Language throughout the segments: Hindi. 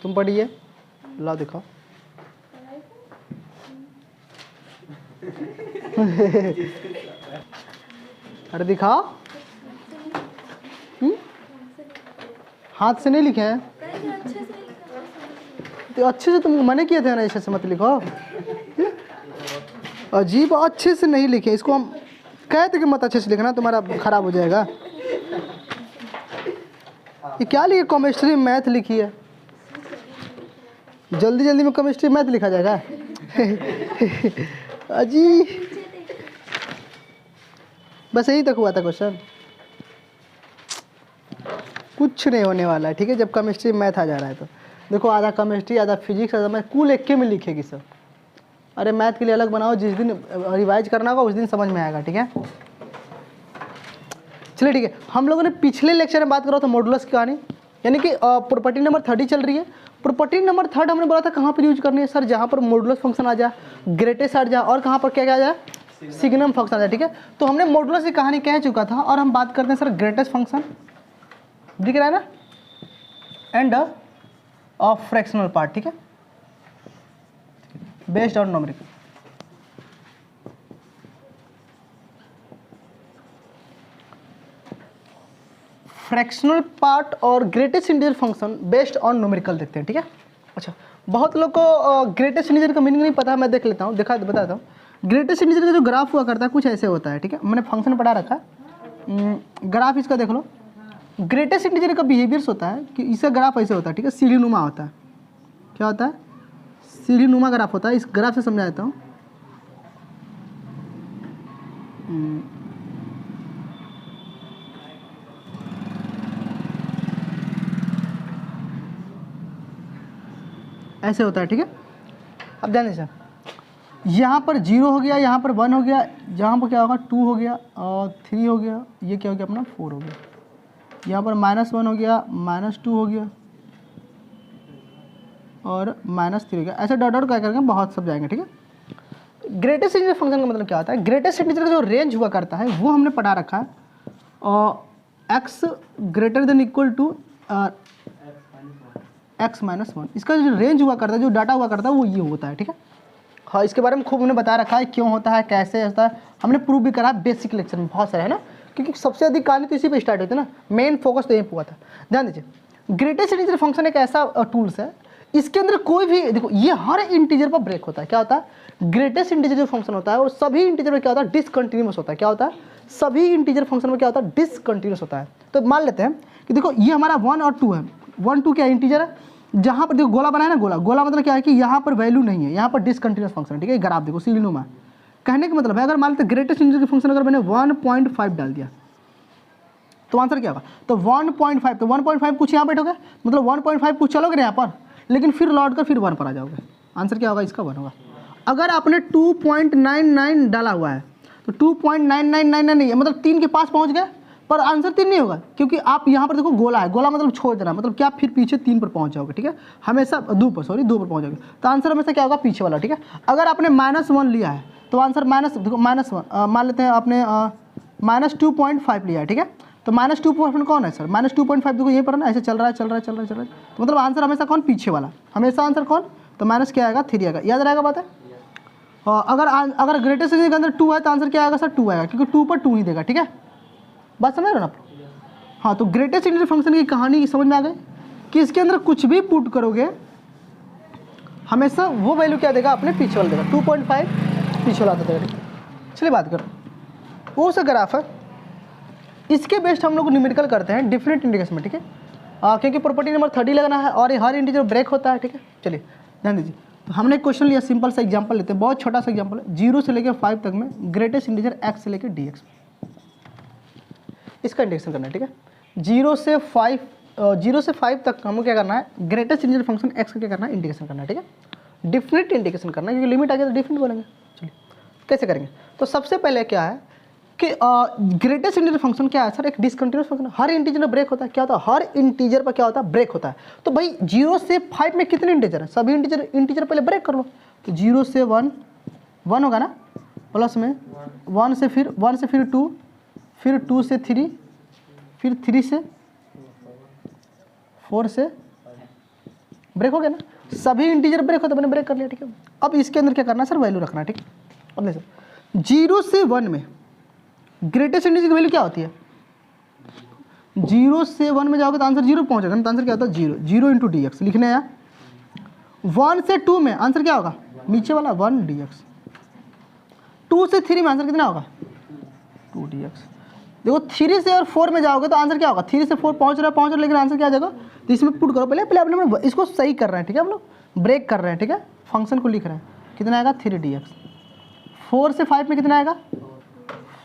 तुम पढ़िए, ला दिखाओ। अरे दिखाओ। हाथ से नहीं लिखे हैं तो अच्छे से, तुम मने किए थे ना ऐसे से मत लिखो। अजीब, अच्छे से नहीं लिखे इसको, हम कहते कि मत अच्छे से लिखना, तुम्हारा खराब हो जाएगा। ये क्या लिखे? केमिस्ट्री मैथ लिखी है, जल्दी जल्दी में केमिस्ट्री मैथ लिखा जाएगा। अजी बस यही तक हुआ था क्वेश्चन, कुछ नहीं होने वाला है, ठीक है। जब केमिस्ट्री मैथ आ जा रहा है तो देखो, आधा केमिस्ट्री आधा फिजिक्स आधा मैथ, कुल एक के में लिखेगी सब। अरे मैथ के लिए अलग बनाओ, जिस दिन रिवाइज करना होगा उस दिन समझ में आएगा, ठीक है। चलिए ठीक है, हम लोगों ने पिछले लेक्चर में बात करा था मॉडुलस की कहानी, यानी कि प्रॉपर्टी नंबर 30 चल रही है। प्रॉपर्टी नंबर 3 हमने बोला था कहाँ पर यूज करनी है सर? जहाँ पर मॉडुलस फंक्शन आ जाए, ग्रेटेस्ट आ जाए, और कहाँ पर क्या क्या आ जाए? सिग्नम फंक्शन आ जाए, ठीक है। तो हमने मॉडुलस की कहानी कह चुका था, और हम बात करते हैं सर ग्रेटेस्ट फंक्शन, दिख रहा है ना, एंड ऑफ फ्रैक्शनल पार्ट, ठीक है, based on numerical. Fractional part और greatest integer function based on numerical देखते हैं, ठीक है। अच्छा, बहुत लोग को ग्रेटेस्ट इंटीजर का मीनिंग नहीं पता है, मैं देख लेता हूँ, बताता हूँ। ग्रेटेस्ट इंटीजर का जो ग्राफ हुआ करता है कुछ ऐसे होता है, ठीक है। मैंने फंक्शन पढ़ा रखा है, ग्राफ इसका देख लो। ग्रेटेस्ट इंटीजर का बिहेवियर्स होता है कि इसका ग्राफ ऐसे होता है, ठीक है, सीढ़ी नुमा होता है। क्या होता है? सीढ़ी नुमा ग्राफ होता है। इस ग्राफ से समझा देता हूँ। ऐसे होता है, ठीक है। अब ध्यान दीजिए, यहाँ पर 0 हो गया, यहाँ पर 1 हो गया, यहाँ पर क्या होगा 2 हो गया और 3 हो गया, ये क्या हो गया अपना 4 हो गया, यहाँ पर -1 हो गया, -2 हो गया और -3 हो गया। ऐसे डॉट डॉट क्या करके बहुत सब जाएंगे, ठीक है। ग्रेटेस्ट इंटीजर फंक्शन का मतलब क्या होता है? ग्रेटेस्ट इंटीजर का जो रेंज हुआ करता है वो हमने पढ़ा रखा है, और x greater than equal to x -1, इसका जो रेंज हुआ करता है, जो डाटा हुआ करता है वो ये होता है, ठीक है। हाँ, इसके बारे में खूब हमने बता रखा है, क्यों होता है, कैसे होता है, हमने प्रूव भी करा बेसिक लेक्चर में, बहुत सारे है ना, क्योंकि सबसे अधिक कहानी तो इसी पे स्टार्ट होती है ना, मेन फोकस तो यही हुआ था। ध्यान दीजिए, ग्रेटेस्ट इंटीजर फंक्शन एक ऐसा टूल्स है, इसके अंदर कोई भी देखो, ये हर इंटीजर पर ब्रेक होता है। क्या होता है? ग्रेटेस्ट इंटीजर जो फंक्शन होता है वो सभी इंटीजर में क्या होता है? डिसकंटिन्यूअस होता है। क्या होता है? सभी इंटीजर फंक्शन में क्या होता है? डिसकंटिन्यूअस होता है। तो मान लेते हैं कि देखो ये हमारा 1 और 2 है, 1 2 क्या इंटीजर है, जहाँ पर देखो गोला बनाया ना, गोला मतलब क्या है कि यहाँ पर वैल्यू नहीं है, यहाँ पर डिसकंटिन्यूअस फंक्शन, ठीक है। ग्राफ देखो सीढ़ीनुमा, कहने का मतलब है अगर मान लेते ग्रेटेस्ट इंटीजर फंक्शन अगर मैंने 1.5 डाल दिया तो आंसर क्या होगा? तो 1.5, तो 1.5 कुछ यहाँ बैठोगे, मतलब 1.5 कुछ चलोगे ना यहाँ पर, लेकिन फिर लौट कर फिर 1 पर आ जाओगे। आंसर क्या होगा इसका? 1 होगा। अगर आपने 2.99 डाला हुआ है तो 2.9999 नहीं है, मतलब 3 के पास पहुँच गए, पर आंसर 3 नहीं होगा, क्योंकि आप यहाँ पर देखो गोला है, गोला मतलब छोड़ देना, मतलब क्या फिर पीछे 3 पर पहुँच जाओगे, ठीक है, हमेशा 2 पर पहुँच जाओगे, तो आंसर हमेशा क्या होगा? पीछे वाला, ठीक है। अगर आपने -1 लिया है तो आंसर देखो -1 मान लेते हैं, आपने -2.5 लिया है, ठीक है, तो -2.5 कौन है सर? -2.5 देखो यहीं पर ना, ऐसे चल रहा है, तो मतलब आंसर हमेशा कौन? पीछे वाला, हमेशा आंसर कौन? तो माइनस क्या आएगा? 3 आएगा, याद रहेगा बात है। और अगर ग्रेटेस्ट इंटीजर के अंदर 2 है तो आंसर क्या आएगा सर? 2 आएगा, क्योंकि 2 पर 2 ही देगा, ठीक है, बात समझ रहे हो ना आप? हाँ, तो ग्रेटेस्ट इंटीजर फंक्शन की कहानी समझ में आ गई कि इसके अंदर कुछ भी पुट करोगे हमेशा वो वैल्यू क्या देगा? अपने पीछे वाला देगा, 2.5 पीछे वाला देगा, ठीक है। चलिए बात करो, वो सा ग्राफ है, इसके बेस्ड हम लोग न्यूमेरिकल करते हैं डिफरेंट इंटीग्रेशन में, ठीक है, क्योंकि प्रॉपर्टी नंबर 30 लगना है और ये हर इंटीजर ब्रेक होता है, ठीक है। चलिए ध्यान दीजिए, तो हमने एक क्वेश्चन लिया, सिंपल सा एग्जांपल लेते हैं, बहुत छोटा सा एग्जांपल है, 0 से लेकर 5 तक में ग्रेटेस्ट इंटीजर x से लेकर dx, इसका इंटीग्रेशन करना है, ठीक है। 0 से 5 तक हमको क्या करना है? ग्रेटेस्ट इंटीजर फंक्शन x का क्या करना है? इंटीग्रेशन करना है, ठीक है, डिफरेंट इंटीग्रेशन करना है, क्योंकि लिमिट आ गया तो डिफरेंट बोलेंगे। चलिए कैसे करेंगे? तो सबसे पहले क्या है कि ग्रेटेस्ट इंटीजर फंक्शन क्या है सर? एक डिसकंटिन्यूअस फंक्शन, हर इंटीजर में ब्रेक होता है। क्या होता है? हर इंटीजर पर क्या होता है? ब्रेक होता है। तो भाई 0 से 5 में कितने इंटीजर है? सभी इंटीजर पहले ब्रेक कर लो, तो 0 से 1 होगा ना, प्लस में 1 से फिर 2, फिर 2 से 3, फिर 3 से 4 से ब्रेक हो गया ना, सभी इंटीजर ब्रेक होते मैंने ब्रेक कर लिया, ठीक है। अब इसके अंदर क्या करना है सर, वैल्यू रखना है, ठीक है। अब देखो 0 से 1 में ग्रेटेस्ट इंटीजर की वैल्यू क्या होती है, 0 से 1 में जाओगे तो आंसर 0 पहुंचेगा ना, तो आंसर क्या होता है 0, 0 इंटू डी एक्स लिखने हैं। 1 से 2 में आंसर क्या होगा, नीचे वाला 1 डी एक्स। 2 से 3 में आंसर कितना होगा 2 डी एक्स। देखो 3 से और 4 में जाओगे तो आंसर क्या होगा, 3 से 4 पहुंच रहा है, लेकिन आंसर क्या आ जाएगा, तो इसमें पुट करो, पहले आप लोग इसको सही कर रहे हैं, ठीक है, हम लोग ब्रेक कर रहे हैं, ठीक है, फंक्शन को लिख रहे हैं, कितना आएगा 3 डी एक्स। 4 से 5 में कितना आएगा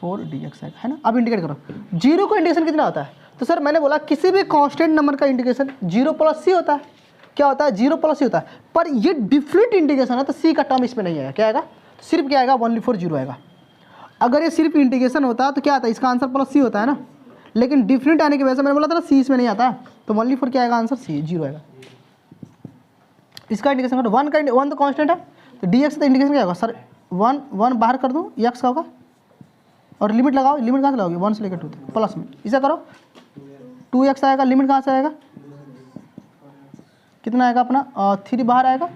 4 डी एक्स आएगा, है ना। अब इंडिकेट करो, 0 को इंडिकेशन कितना होता है, तो सर मैंने बोला किसी भी कांस्टेंट नंबर का इंडिकेशन 0 प्लस सी होता है, क्या होता है 0 प्लस सी होता है, पर ये डिफरेंट इंडिकेशन है तो सी का टर्म इसमें नहीं आएगा, क्या आएगा, सिर्फ क्या आएगा 1 4 0 आएगा। अगर ये सिर्फ इंटीग्रेशन होता है तो क्या आता है, इसका आंसर प्लस सी होता है ना, लेकिन डिफरेंट आने की वजह से मैंने बोला था ना सी इसमें नहीं आता है, तो 1 4 क्या आएगा आंसर सी 0 आएगा। इसका इंडिकेशन करो, 1 तो कांस्टेंट है, तो डी एक्स का इंडिकेशन क्या होगा सर, 1 बाहर कर दूँ एक्स का होगा, और लिमिट लगाओ, लिमिट कहाँ से लगाओगे 1 से लेकर 2 तक प्लस में, इसे करो 2x आएगा, लिमिट कहाँ से आएगा, कितना आएगा अपना 3 बाहर आएगा।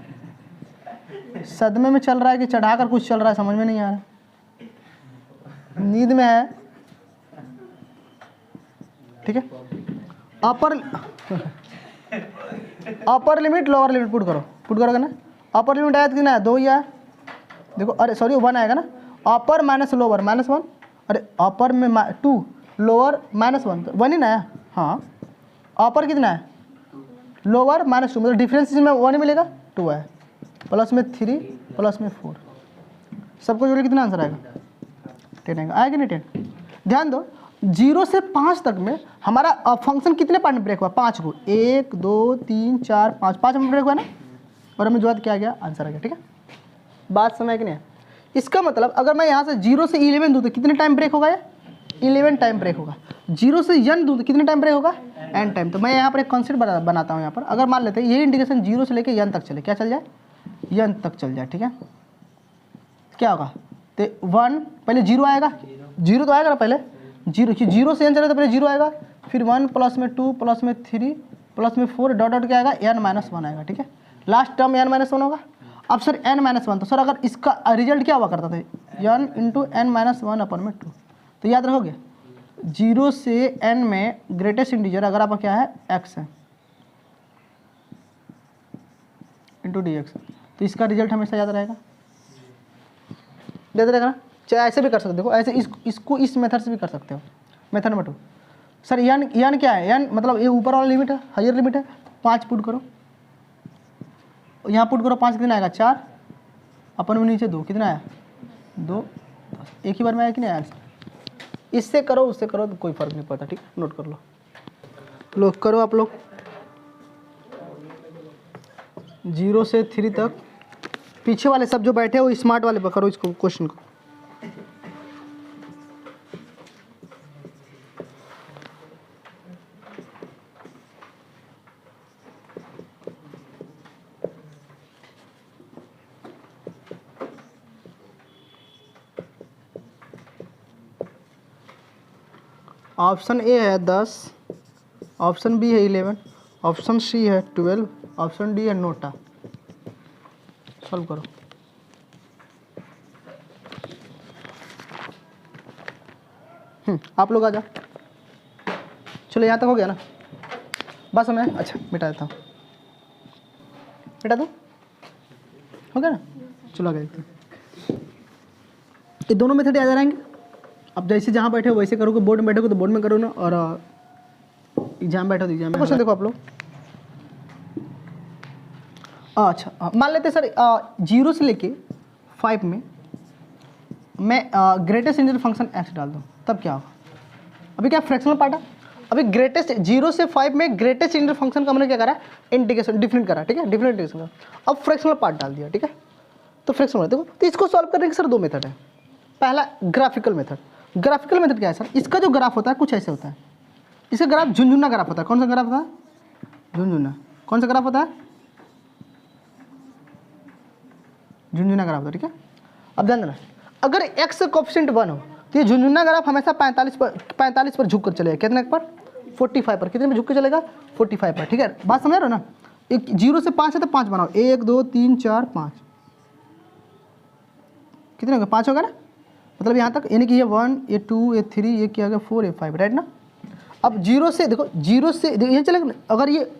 सदमे में चल रहा है कि चढ़ा कर कुछ चल रहा है समझ में नहीं आ रहा, नींद में है, ठीक है। Upper limit lower limit put करोगे ना, अपर लिमिट आया तो कितना है 2 ही आया, देखो अरे सॉरी 1 आएगा ना, अपर माइनस लोअर -1, अरे अपर में 2 लोअर -1 तो 1 ही ना आया, हाँ अपर कितना है लोअर -2 मतलब डिफरेंस इसमें 1 मिलेगा 2 है, प्लस में 3 प्लस में 4, सबको जोड़ के कितना आंसर आएगा 10 आएगा, आएगा नहीं 10। ध्यान दो 0 से 5 तक में हमारा फंक्शन कितने पार्ट में ब्रेक हुआ, 5 को, 1 2 3 4 5 में ब्रेक हुआ ना, और हमें जो है क्या आ गया आंसर आ गया, ठीक है। बात समझ कि नहीं है, इसका मतलब अगर मैं यहाँ से 0 से 11 दूँ तो कितने टाइम ब्रेक होगा, 11 टाइम ब्रेक होगा। 0 से n दूँ तो कितने टाइम ब्रेक होगा n टाइम। तो मैं यहाँ पर एक कॉन्सेप्ट बनाता हूँ, यहाँ पर अगर मान लेते हैं ये इंडिकेशन 0 से लेकर n तक चले, क्या चल जाए n तक चल जाए, ठीक है, क्या होगा तो 1 पहले 0 आएगा, 0 तो आएगा ना पहले 0 से n चले तो पहले 0 आएगा, फिर 1 प्लस में 2 प्लस में 3 प्लस में 4 डॉट डॉट क्या आएगा n-1 आएगा, ठीक है, लास्ट टर्म n-1 होगा। अब सर n-1 तो सर अगर इसका रिजल्ट क्या हुआ करता था n इंटू n-1 अपन में 2, तो याद रखोगे 0 से n में ग्रेटेस्ट इंटीजर अगर आपका क्या है x है इंटू डी एक्स, तो इसका रिजल्ट हमेशा याद रहेगा, याद रहेगा ना। चाहे ऐसे भी कर सकते हो, देखो ऐसे इसको इस मेथड से भी कर सकते हो, मेथड नंबर 2। सर n क्या है, n मतलब ये ऊपर वाला लिमिट है, हायर लिमिट है, 5 पुट करो, यहाँ पुट करो 5 कितना आएगा 4, अपन में नीचे 2 कितना आया 2, एक ही बार में आया कि नहीं आंसर। इससे करो उससे करो तो कोई फर्क नहीं पड़ता, ठीक, नोट कर लो करो आप लोग 0 से 3 तक, पीछे वाले सब जो बैठे हो स्मार्ट वाले पकड़ो इसको क्वेश्चन को। ऑप्शन ए है 10, ऑप्शन बी है 11, ऑप्शन सी है 12, ऑप्शन डी है नोटा। सॉल्व करो। आप लोग आ जाओ, चलो यहाँ तक हो गया ना, बस हमें अच्छा मिटा देता हूँ, मिटा दो, हो गया ना, चलो आगे देखते हैं। ये दोनों मेथड याद रहेंगे, अब जैसे जहाँ बैठे हो वैसे करोगे, बोर्ड में बैठोगे तो बोर्ड में करो ना, और एग्जाम बैठो तो एग्जाम में। क्वेश्चन देखो आप लोग, अच्छा मान लेते सर 0 से लेके 5 में मैं ग्रेटेस्ट इंटीजर फंक्शन एक्स डाल दूँ, तब क्या होगा। अभी क्या फ्रैक्शनल पार्ट है, अभी ग्रेटेस्ट 0 से 5 में ग्रेटेस्ट इंटीजर फंक्शन का हमने क्या करा, इंटीग्रेशन डिफरेंट करा, ठीक है, डिफरेंट इंटीग्रेशन करा। अब फ्रैक्शनल पार्ट डाल दिया, ठीक है, तो फ्रैक्शनल देखो, तो इसको सॉल्व करने के सर 2 मेथड है। पहला ग्राफिकल मेथड, ग्राफिकल मेथड क्या है सर, इसका जो ग्राफ होता है कुछ ऐसे होता है, इसका ग्राफ झुनझुना ग्राफ होता है। कौन सा ग्राफ होता है, झुनझुना। कौन सा ग्राफ होता है, झुनझुना ग्राफ होता है, ठीक है। अब ध्यान देना, अगर x का कोएफिशिएंट 1 हो तो ये झुनझुना ग्राफ हमेशा 45 पर झुक कर चलेगा, कितने पर 45 पर, कितने में झुक के चलेगा 45 पर, ठीक है, बात समझ रहे हो ना। एक 0 से 5 है तो 5 बनाओ, 1 2 3 4 5, कितने हो गए? 5 होगा ना, मतलब यहाँ तक, यानी कि ये 1 ये 2 ये 3 ये क्या हो गया 4 ये 5, राइट ना। अब 0 से देखो, 0 से ये चलेगा, अगर ये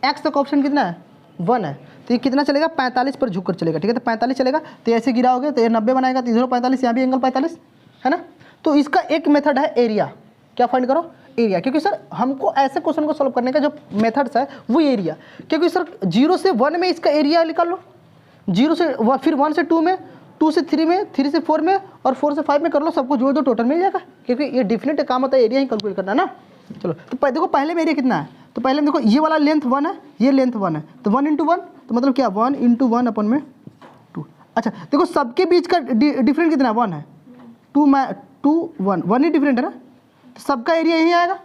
x तक ऑप्शन कितना है 1 है, तो ये कितना चलेगा 45 पर झुक कर चलेगा, ठीक है। तो 45 चलेगा, तो ऐसे गिराओगे तो ये 90 बनाएगा, तो इधर 45, यहाँ भी एंगल 45 है ना। तो इसका एक मेथड है एरिया, क्या फाइंड करो? एरिया, क्योंकि सर हमको ऐसे क्वेश्चन को सॉल्व करने का जो मेथड्स है वो एरिया, क्योंकि सर 0 से 1 में इसका एरिया निकाल लो, 0 से फिर 1 से 2 में, 2 से 3 में, 3 से 4 में और 4 से 5 में कर लो, सबको जोड़ दो टोटल मिल जाएगा, क्योंकि ये डिफिनेट काम होता है एरिया ही कैलकुलेट करना ना। चलो तो देखो पहले में एरिया कितना है, तो पहले में देखो ये वाला लेंथ 1 है, ये लेंथ 1 है, तो 1 × 1 तो मतलब क्या 1 × 1 अपन में 2। अच्छा देखो सबके बीच का डिफरेंट कितना है 1 है, 2 में 2 1 1 ही डिफरेंट है ना, तो सबका एरिया यही आएगा।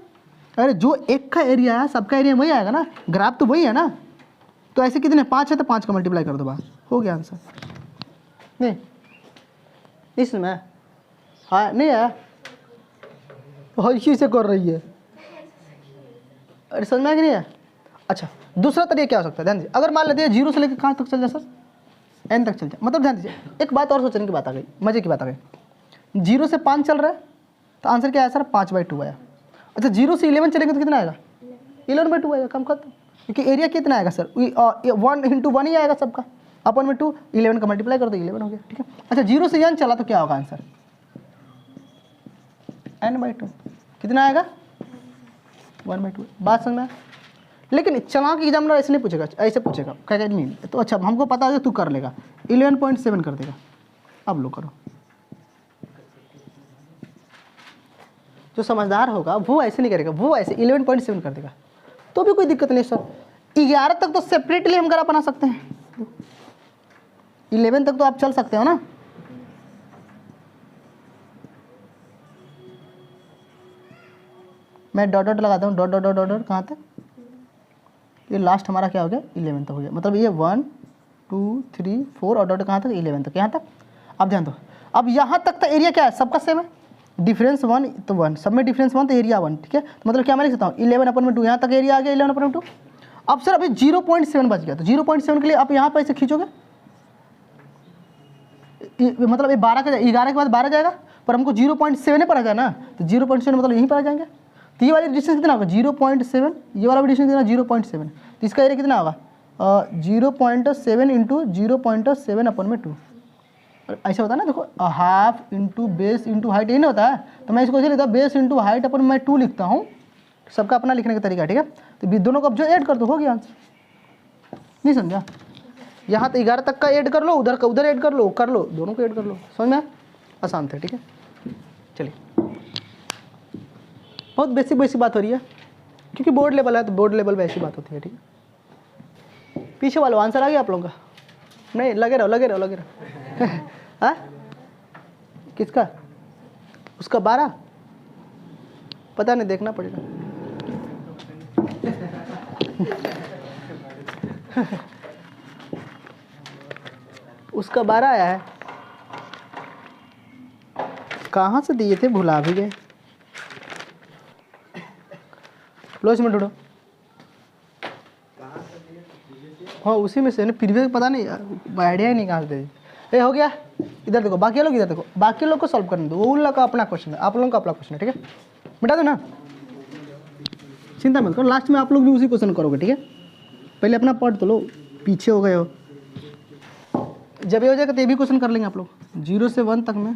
अरे जो एक का एरिया है सबका एरिया वही आएगा ना, ग्राफ तो वही है ना। तो ऐसे कितने 5 है तो 5 का मल्टीप्लाई कर दो, बस हो गया आंसर। नहीं इसमें हाँ नहीं है, इसी से कर रही है, अरे समझ में कि नहीं है। अच्छा दूसरा तरीका क्या हो सकता है, ध्यान दीजिए, अगर मान लेते हैं 0 से लेकर कहाँ तक चल जाए सर, n तक चल जाए, मतलब ध्यान दीजिए एक बात और सोचने की बात आ गई, मजे की बात आ गई। 0 से 5 चल रहा है तो आंसर क्या आया सर 5/2 आया। अच्छा 0 से 11 चलेंगे तो कितना आएगा 11/2 आएगा, कम खत्म, क्योंकि एरिया कितना आएगा सर 1 × 1 ही आएगा सबका, अपन में 2 11 का मल्टीप्लाई कर दो 11 हो गया, ठीक है। अच्छा 0 से n चला तो क्या होगा आंसर n/2, कितना आएगा 1/2, बात समझ में। लेकिन चालाक एग्जामिनर ऐसे नहीं पूछेगा, ऐसे पूछेगा क्या क्या नहीं, तो अच्छा हमको पता है तू कर लेगा 11.7 कर देगा। अब लो करो, जो समझदार होगा वो ऐसे नहीं करेगा, वो ऐसे 11.7 कर देगा, तो भी कोई दिक्कत नहीं सर। 11 तक तो सेपरेटली हम ग्राफ बना सकते हैं, 11 तक तो आप चल सकते हो ना। मैं डॉट डॉट लगाता हूँ, डॉट डॉट डॉट डॉट कहाँ तक, ये लास्ट हमारा क्या हो गया 11 तक हो गया, मतलब ये 1 2 3 4 और डॉट कहाँ तक 11 तक, यहाँ तक। अब ध्यान दो, अब यहाँ तक का एरिया क्या है सबका सेम है, डिफरेंस 1 तो 1, सब में डिफरेंस 1 तो एरिया 1, ठीक है। तो मतलब क्या मैं लिख सकता हूँ 11/2, यहाँ तक एरिया आ गया 11/2। अब सर अभी 0.7 बच गया, तो 0.7 के लिए आप यहाँ पर ऐसे खींचोगे, मतलब ये 12 का 11 के बाद 12 जाएगा, पर हमको 0.7 पर आ जाए ना, तो 0.7 मतलब यहीं पर आ जाएंगे। तो ये वाली डिस्टेंस कितना होगा 0.7, ये वाला भी डिस्टेंस कितना 0.7, तो इसका एरिया कितना होगा 0.7 × 0.7/2। ऐसा होता है ना, देखो half into base into height, यही ना होता है, तो मैं इसको ऐसे लिखता हूँ बेस इंटू हाइट अपन मैं 2 लिखता हूँ, सबका अपना लिखने का तरीका, ठीक है। तो दोनों को अब जो ऐड कर दो हो गया आंसर, नहीं समझा। यहाँ तो 11 तक का ऐड कर लो, उधर का उधर ऐड कर लो, दोनों को ऐड कर लो, समझ में आसान था, ठीक है। चलिए बहुत बेसिक बात हो रही है, क्योंकि बोर्ड लेवल है तो बोर्ड लेवल पे ऐसी बात होती है, ठीक है। पीछे वालों आंसर आ गया आप लोगों का, नहीं लगे रहो हाँ किसका, उसका 12 पता नहीं, देखना पड़ेगा उसका 12 आया है, कहाँ से दिए थे भुला भी गए, लो इसमें ढूंढो, हाँ उसी में से ना, प्रीवियस पता नहीं आइडिया ही नहीं कहाँ से दे, ये हो गया। इधर देखो बाकी लोग, इधर देखो बाकी लोग को सॉल्व करने दो, वो उन लोग का अपना क्वेश्चन है, आप लोगों का अपना क्वेश्चन है, ठीक है। मिटा दो ना, चिंता मत करो, लास्ट में आप लोग भी उसी क्वेश्चन करोगे, ठीक है। पहले अपना पढ़ तो लो, पीछे हो गए हो, जब ये हो जाएगा तो ये भी क्वेश्चन कर लेंगे आप लोग 0 से 1 तक में।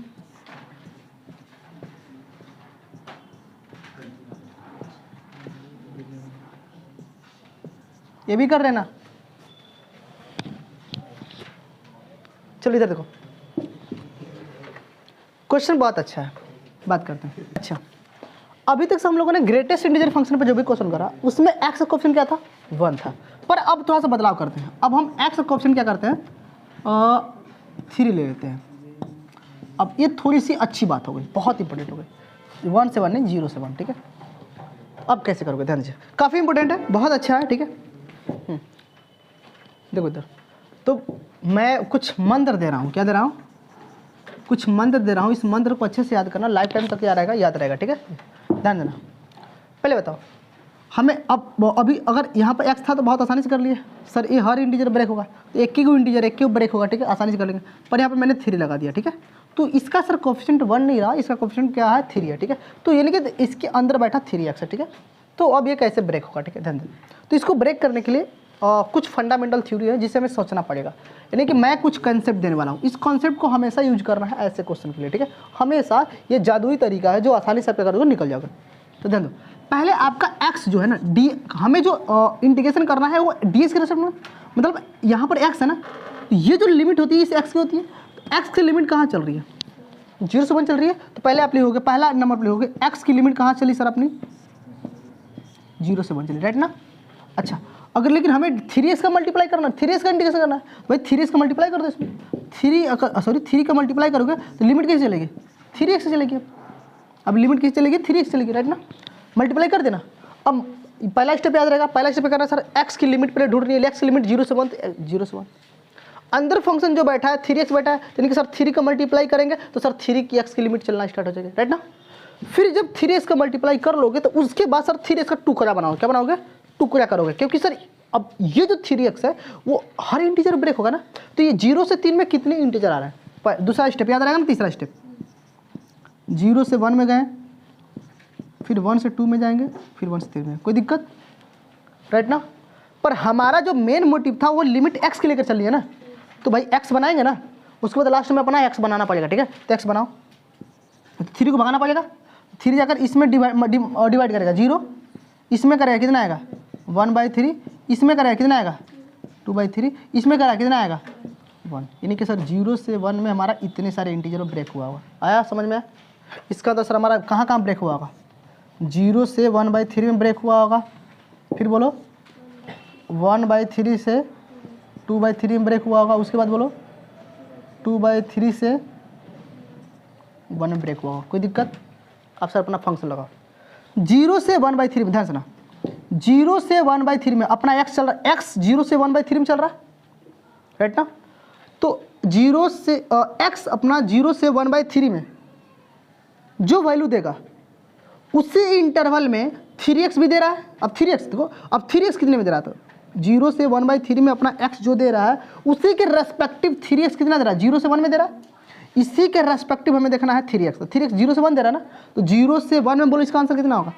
ये भी कर लेना। चलो इधर देखो, क्वेश्चन बहुत अच्छा है, बात करते हैं। अच्छा अभी तक से हम लोगों ने ग्रेटेस्ट इंटीजर फंक्शन पर जो भी क्वेश्चन करा उसमें एक्स का ऑप्शन क्या था 1 था, पर अब थोड़ा सा बदलाव करते हैं, अब हम एक्स का ऑप्शन क्या करते हैं 3 ले लेते हैं। अब ये थोड़ी सी अच्छी बात हो गई, बहुत इंपॉर्टेंट हो गई, 1 से 1 नहीं 0 से 1, ठीक है। अब कैसे करोगे ध्यान दीजिए, काफ़ी इंपॉर्टेंट है, बहुत अच्छा है, ठीक है। देखो इधर, तो मैं कुछ मंत्र दे रहा हूँ, क्या दे रहा हूँ, कुछ मंत्र दे रहा हूँ, इस मंत्र को अच्छे से याद करना, लाइफ टाइम तक याद रहेगा, ठीक है। ध्यान देना। पहले बताओ हमें अब अभी अगर यहाँ पर एक्स था तो बहुत आसानी से कर लिए सर, ये हर इंटीजर ब्रेक होगा तो एक ही को इंटीजर एक ही ब्रेक होगा, ठीक है, आसानी से कर लेंगे। पर यहाँ पर मैंने 3 लगा दिया, ठीक है, तो इसका सर कोफिशिएंट 1 नहीं रहा, इसका कोफिशिएंट क्या है 3 है, ठीक है, तो यानी कि इसके अंदर बैठा 3x है, ठीक है। तो अब ये कैसे ब्रेक होगा, ठीक है, ध्यान दें। तो इसको ब्रेक करने के लिए कुछ फंडामेंटल थ्योरी है जिसे हमें सोचना पड़ेगा, यानी कि मैं कुछ कंसेप्ट देने वाला हूँ। इस कॉन्सेप्ट को हमेशा यूज करना है ऐसे क्वेश्चन के लिए, ठीक है, हमेशा। ये जादुई तरीका है जो आसानी से आप करोगे निकल जाओगे। तो ध्यान दो, पहले आपका x जो है ना डी, हमें जो इंटीग्रेशन करना है वो ds के रेस्पेक्ट में, मतलब यहाँ पर x है ना, तो ये जो लिमिट होती है इस x की होती है, तो x की लिमिट कहाँ चल रही है, 0 से 1 चल रही है। तो पहले आप लिखोगे, पहला नंबर पर लिखोगे x की लिमिट कहाँ चली सर अपनी, 0 से 1 चली, राइट ना। अच्छा, अगर लेकिन हमें 3x का मल्टीप्लाई करना है, 3x का इंटीग्रेशन करना है, भाई 3x का मल्टीप्लाई कर दो इसमें, 3 का मल्टीप्लाई करोगे तो लिमिट कैसे चलेगी, 3x से चलेगी। अब लिमिट कैसे चलेगी, 3x चलेगी, राइट ना, मल्टीप्लाई कर देना। अब पहला स्टेप याद रहेगा, पहला स्टेप करना सर x की लिमिट पहले ढूंढनी है, x की लिमिट 0 से 1, 0 से 1, अंदर फंक्शन जो बैठा है 3x बैठा है, यानी कि सर 3 का मल्टीप्लाई करेंगे तो सर 3 की x की लिमिट चलना स्टार्ट हो जाएगी, राइट ना। फिर जब 3x का मल्टीप्लाई कर लोगे तो उसके बाद सर 3x का टुकड़ा बनाओगे, क्या बनाओगे, टुकड़ा करोगे, क्योंकि सर अब ये जो 3x है वो हर इंटीजर ब्रेक होगा ना, तो ये 0 से 3 में कितने इंटीजर आ रहे हैं, दूसरा स्टेप याद रहेगा ना, तीसरा स्टेप 0 से 1 में गए, फिर 1 से 2 में जाएंगे, फिर 1 से 3 में, कोई दिक्कत, राइट ना। पर हमारा जो मेन मोटिव था वो लिमिट x के लेकर चलिए ना, तो भाई x बनाएंगे ना, उसके बाद लास्ट में अपना x बनाना पड़ेगा, ठीक है, तो x बनाओ, 3 को भगाना पड़ेगा, 3 जाकर इसमें डिवाइड करेगा 0, इसमें करेगा कितना आएगा 1/3, इसमें करेगा कितना आएगा 2/3, इसमें करेगा कितना आएगा 1, यानी कि सर 0 से 1 में हमारा इतने सारे इंटीजर ब्रेक हुआ होगा। आया समझ में? इसका तो सर हमारा कहाँ कहाँ ब्रेक हुआ होगा, 0 से 1/3 में ब्रेक हुआ होगा, फिर बोलो 1/3 से 2/3 में ब्रेक हुआ होगा, उसके बाद बोलो 2/3 से 1 में ब्रेक हुआ होगा, कोई दिक्कत। आप सर अपना फंक्शन लगाओ, 0 से 1/3 में, ध्यान से ना, 0 से 1/3 में अपना x चल रहा है, x 0 से 1/3 में चल रहा है, राइट ना। तो 0 से x अपना 0 से 1/3 में जो वैल्यू देगा उसी इंटरवल में 3x भी दे रहा है। अब 3x देखो, अब 3x कितने में दे रहा था, 0 से 1/3 में अपना x जो दे रहा है उसी के रेस्पेक्टिव 3x कितना दे रहा है, 0 से 1 में दे रहा है, इसी के रेस्पेक्टिव हमें देखना है 3x, तो 3x 0 से 1 दे रहा है ना, तो 0 से 1 में बोलो इसका आंसर कितना होगा,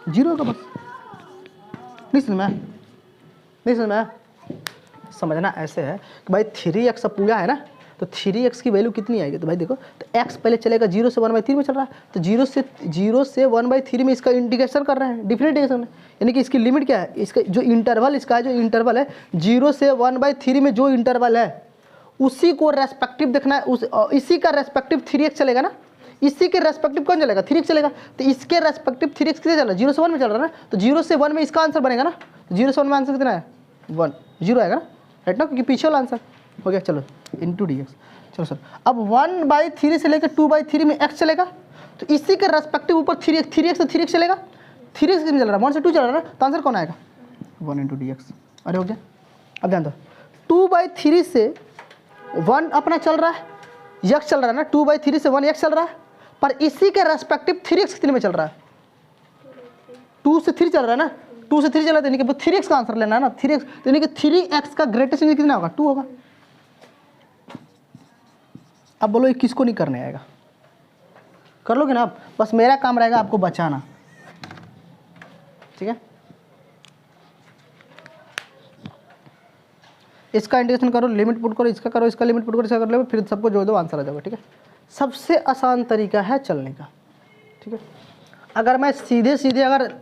0 होगा बस। नहीं समझ में, नहीं समझ में, समझना ऐसे है कि भाई 3x पूरा है ना, तो 3x की वैल्यू कितनी आएगी, तो भाई देखो, तो x पहले चलेगा 0 से 1/3 में चल रहा है, तो 0 से 1/3 में इसका इंटीग्रेशन कर रहे हैं, डिफरेंट इंटीग्रेशन, यानी कि इसकी लिमिट क्या है, इसका जो इंटरवल, इसका जो इंटरवल है 0 से 1/3 में जो इंटरवल है उसी को रेस्पेक्टिव देखना है, इसी का रेस्पेक्टिव 3x चलेगा ना, इसी के रेस्पेक्टिव कौन चलेगा, 3x चलेगा, तो इसके रेस्पेक्टिव 3x कितने चल रहा है, 0 से 1 में चल रहा है ना, तो 0 से 1 में इसका आंसर बनेगा ना, 0 से 1 में आंसर कितना है 1, 0 आएगा ना, राइट ना, क्योंकि पीछे वाला आंसर हो गया। चलो इंटू डी एक्स, चलो सर, अब 1/3 से लेकर 2/3 में x चलेगा, तो इसी के रेस्पेक्टिव ऊपर 3x से 3x चलेगा, 3x कितने चल रहा है 1 से 2 चल रहा है ना, तो आंसर कौन आएगा 1 इंटू डी एक्स। अरे हो गया। अब ध्यान दो, 2/3 से 1 अपना चल रहा है, x चल रहा है ना, 2/3 से 1 x चल रहा है, पर इसी के रेस्पेक्टिव 3x कितने में चल रहा है, 2 से 3 चल रहा है ना, 2 से 3 चल रहा है, यानी कि 3x का आंसर लेना है ना, 3x, यानी कि 3x का ग्रेटेस्ट कितना होगा 2 होगा। अब बोलो ये किसको नहीं करने आएगा, कर लोगे ना आप, बस मेरा काम रहेगा आपको बचाना, ठीक है। इसका इंटीग्रेशन करो, लिमिट पुट करो, इसका करो, इसका लिमिट पुट करो, इसका कर लो, फिर सबको जोड़ दो, आंसर आ जाएगा, ठीक है। सबसे आसान तरीका है चलने का, ठीक है। अगर मैं सीधे सीधे अगर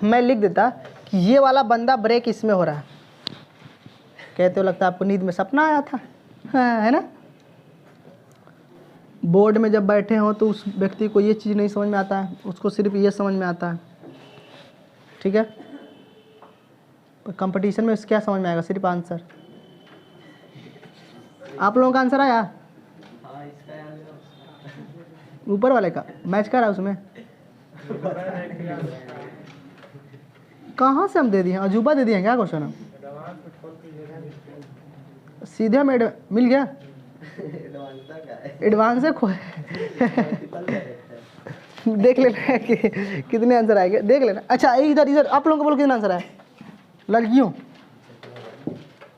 मैं लिख देता कि ये वाला बंदा ब्रेक इसमें हो रहा है, कहते हो लगता है आपको नींद में सपना आया था, है ना। बोर्ड में जब बैठे हो तो उस व्यक्ति को ये चीज़ नहीं समझ में आता है, उसको सिर्फ ये समझ में आता है, ठीक है। पर कंपटीशन में क्या समझ में आएगा, सिर्फ आंसर। आप लोगों का आंसर आया, ऊपर वाले का मैच कर रहा है उसमें, कहाँ से हम दे दिए, अजूबा दे दिए क्या क्वेश्चन हम, सीधे हम मिल गया एडवांस है देख लेना कि कितने आंसर आएंगे, देख लेना। अच्छा इधर इधर आप लोगों को बोलो कितने आंसर आए लड़कियों,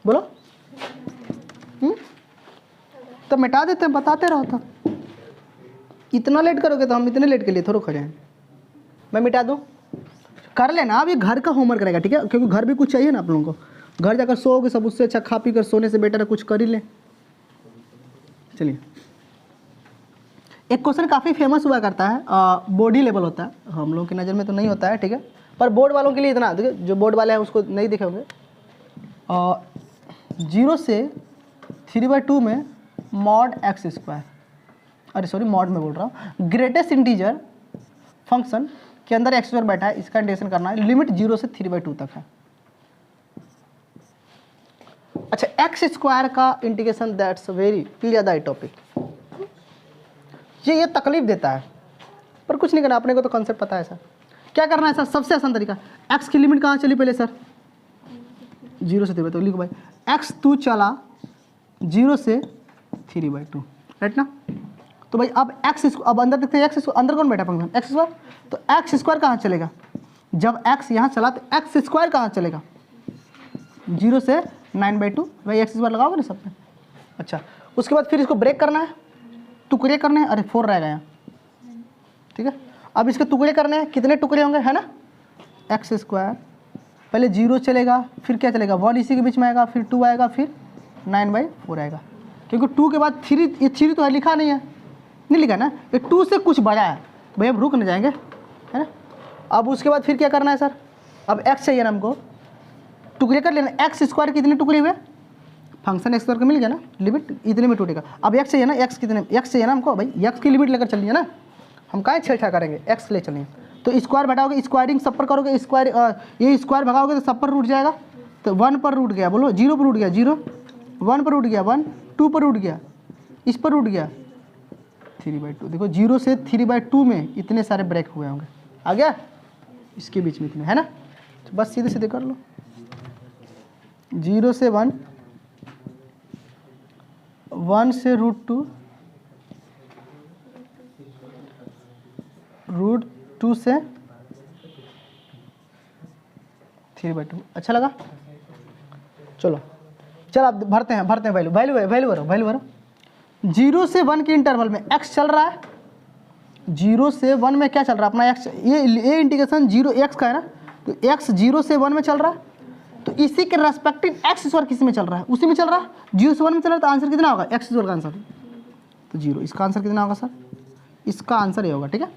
बोलो। तो मिटा देते हैं, बताते रहो। तो इतना लेट करोगे तो हम इतने लेट के लिए थोड़ा खड़े हैं। मैं मिटा दूँ, कर लेना। अब ये घर का होमवर्क रहेगा, ठीक है, क्योंकि घर भी कुछ चाहिए ना आप लोगों को। घर जाकर सोओगे सब, उससे अच्छा खा पी कर सोने से बेटर है कुछ कर ही लें। चलिए, एक क्वेश्चन काफ़ी फेमस हुआ करता है, बॉडी लेवल होता है, हम लोगों की नज़र में तो नहीं होता है, ठीक है, पर बोर्ड वालों के लिए इतना, देखिए जो बोर्ड वाले हैं उसको नहीं देखे होंगे। 0 से 3/2 में मॉड एक्स स्क्वायर, अरे सॉरी मॉड में बोल रहा हूँ, ग्रेटेस्ट इंटीजर फंक्शन के अंदर एक्स स्क्वायर बैठा है, इसका इंटीग्रेशन करना है। लिमिट 0 से 3/2 तक है। अच्छा, एक्स स्क्वायर का integration that's very clear topic. ये तकलीफ देता है, पर कुछ नहीं करना, अपने को तो कॉन्सेप्ट पता है सर। क्या करना है सर? सबसे आसान तरीका, एक्स की लिमिट कहाँ चली पहले सर? 0 से 3/2। तो लिखो भाई, एक्स तू चला 0 से 3/2, राइट ना। तो भाई अब एक्स, अब अंदर देखते हैं एक्स अंदर कौन बैठा फंक्शन? X square. तो एक्स स्क्वायर कहाँ चलेगा? जब एक्स यहाँ चला तो एक्स स्क्वायर कहाँ चलेगा? 0 से 9/2। भाई एक्स स्क्वायर लगाओगे ना सब में। अच्छा, उसके बाद फिर इसको ब्रेक करना है, टुकड़े करने हैं। अरे 4 रहेगा यहाँ, ठीक है। अब इसके टुकड़े करने हैं, कितने टुकड़े होंगे, है ना? एक्स स्क्वायर, पहले 0 चलेगा, फिर क्या चलेगा? 1 इसी के बीच में आएगा, फिर 2 आएगा, फिर 9/4 आएगा। क्योंकि 2 के बाद 3, ये 3 तो है, लिखा नहीं है, नहीं लिखा ना, ये 2 से कुछ बड़ा है भाई, हम रुक नहीं जाएंगे, है ना। अब उसके बाद फिर क्या करना है सर? अब एक्स चाहिए ना हमको, टुकड़े कर लेना। एक्स स्क्वायर कितने टुकड़े हुए? फंक्शन एक्स स्क्वायर का मिल गया ना, लिमिट इतने में टूटेगा। अब एक्स चाहिए ना, एक्स कितने, एक्स चाहिए ना हमको, भाई एक्स की लिमिट लेकर चलिए ना, हम काहे छेड़छाड़ करेंगे, एक्स ले चलिए। तो स्क्वायर बैठाओगे, स्क्वायरिंग सब पर करोगे, स्क्वायर ये स्क्वायर भगाओगे तो सब पर रूट जाएगा। तो 1 पर रूट गया, बोलो 0 पर रूट गया 0, 1 पर रूट गया 1, 2 पर रूट गया, इस पर रूट गया 3/2। देखो 0 से 3/2 में इतने सारे ब्रेक हुए होंगे, आ गया इसके बीच में इतने, है ना। तो बस सीधे सीधे कर लो, 0 से 1, 1 से √2, √2 से 3/2। अच्छा लगा? चलो चल अब भरते हैं वैल्यू भरो। 0 से 1 के इंटरवल में x चल रहा है, 0 से 1 में क्या चल रहा है अपना x, ये इंटीग्रेशन 0 x का है ना, तो x 0 से 1 में चल रहा है, तो इसी के रेस्पेक्टिव एक्स स्क्वायर किसी में चल रहा है? उसी में चल रहा है, 0 से 1 में चल रहा है, तो आंसर कितना होगा? एक्स स्क्वायर का आंसर तो 0। इसका आंसर कितना होगा सर? इसका आंसर ये होगा, ठीक है।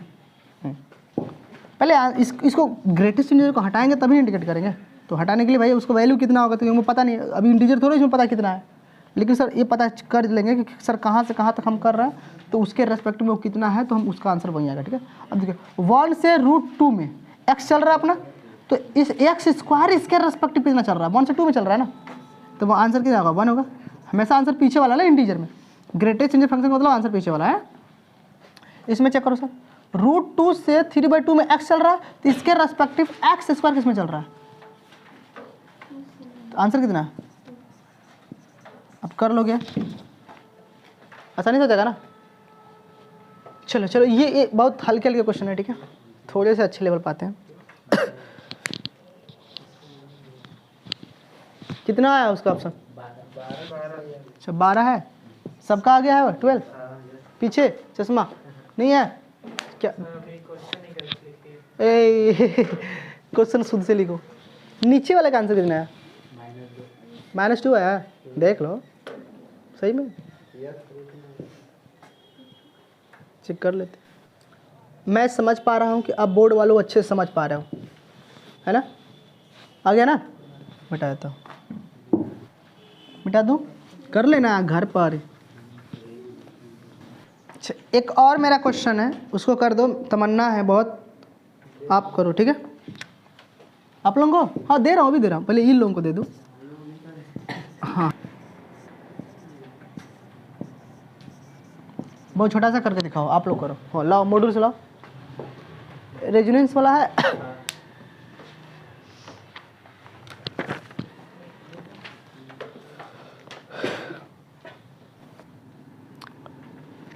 पहले इसको ग्रेटेस्ट इंटीजर को हटाएंगे तभी इंडिकेट करेंगे, तो हटाने के लिए भाई उसको वैल्यू कितना होगा तो हमें पता नहीं, अभी इंटीजर थोड़ा इसमें पता कितना है, लेकिन सर ये पता कर लेंगे कि सर कहाँ से कहाँ तक हम कर रहे हैं, तो उसके रेस्पेक्ट में वो कितना है, तो हम उसका आंसर वहीं आएगा, ठीक है। अब देखिए 1 से √2 में एक्स चल रहा है अपना, तो इस एक्स स्क्वायर इसके रेस्पेक्टिव कितना चल रहा है? 1 से 2 में चल रहा है ना, तो वो आंसर कितना होगा? 1 होगा। हमेशा आंसर पीछे वाला ना इंटीजर में, ग्रेटेस्ट इंटीजर फंक्शन का मतलब आंसर पीछे वाला है। इसमें चेक करो सर, √2 से 3/2 में एक्स चल रहा है, तो इसके रेस्पेक्टिव एक्स स्क्वायर किसमें चल रहा है? तो आंसर कितना है? अब कर लोगे, आसानी से हो जाएगा ना। चलो ये बहुत हल्के क्वेश्चन है, ठीक है, थोड़े से अच्छे लेवल पाते हैं। कितना आया उसका ऑप्शन? 12। 12 है, सबका आ गया है 12। पीछे चश्मा नहीं है क्या? क्वेश्चन खुद से लिखो, नीचे वाले का आंसर कितना है? -2 है, देख लो सही में, चेक कर लेते। मैं समझ पा रहा हूँ कि अब बोर्ड वालों अच्छे से समझ पा रहे हो, है ना। आ गया ना? मिटा देता हूँ, मिटा दूँ, कर लेना घर पर। अच्छा, एक और मेरा क्वेश्चन है, उसको कर दो, तमन्ना है बहुत, आप करो, ठीक है। आप लोगों को हाँ दे रहा हूँ, अभी दे रहा हूँ, पहले इन लोगों को दे दो। हाँ बहुत छोटा सा करके दिखाओ, आप लोग करो। हाँ लाओ, मॉड्यूल से लाओ, रेजोनेंस वाला है।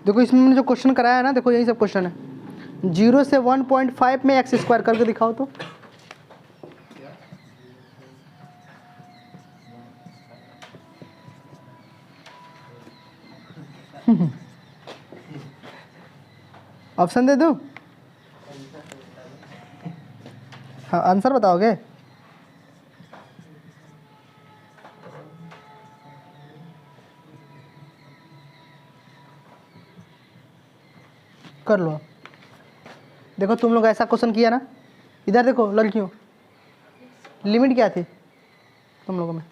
देखो इसमें मैंने जो क्वेश्चन कराया है ना, देखो यही सब क्वेश्चन है। 0 से 1.5 में एक्स स्क्वायर करके दिखाओ तो। ऑप्शन दे दूं? हाँ आंसर बताओगे? कर लो। देखो तुम लोग ऐसा क्वेश्चन किया ना, इधर देखो लड़कियों, लिमिट क्या थी तुम लोगों में?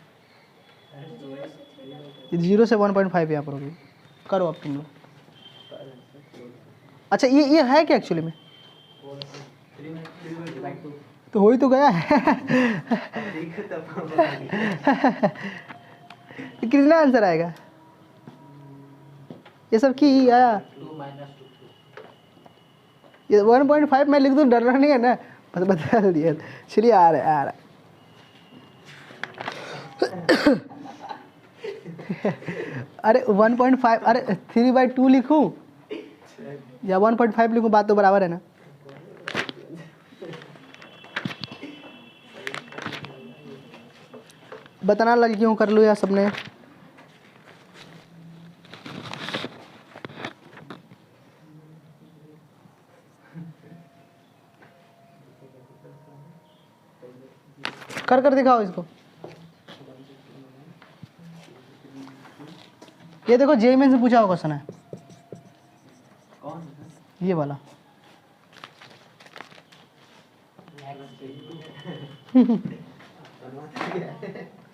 0 से 1.5 यहाँ पर होगी। करो अब तुम लोग। अच्छा ये है क्या एक्चुअली में? तो हो ही तो गया है। कितना आंसर आएगा ये सब की आया? ये 1.5 मैं लिख दूँ, डरना नहीं है ना, बस बता दिया। चलिए आ रहा अरे 1.5, अरे 3/2 लिखूं या 1.5 लिखूं, बात तो बराबर है ना। बताना लड़कियों, कर लो या सबने? कर दिखाओ इसको। ये देखो जेईई में से पूछा हुआ क्वेश्चन है, ये वाला।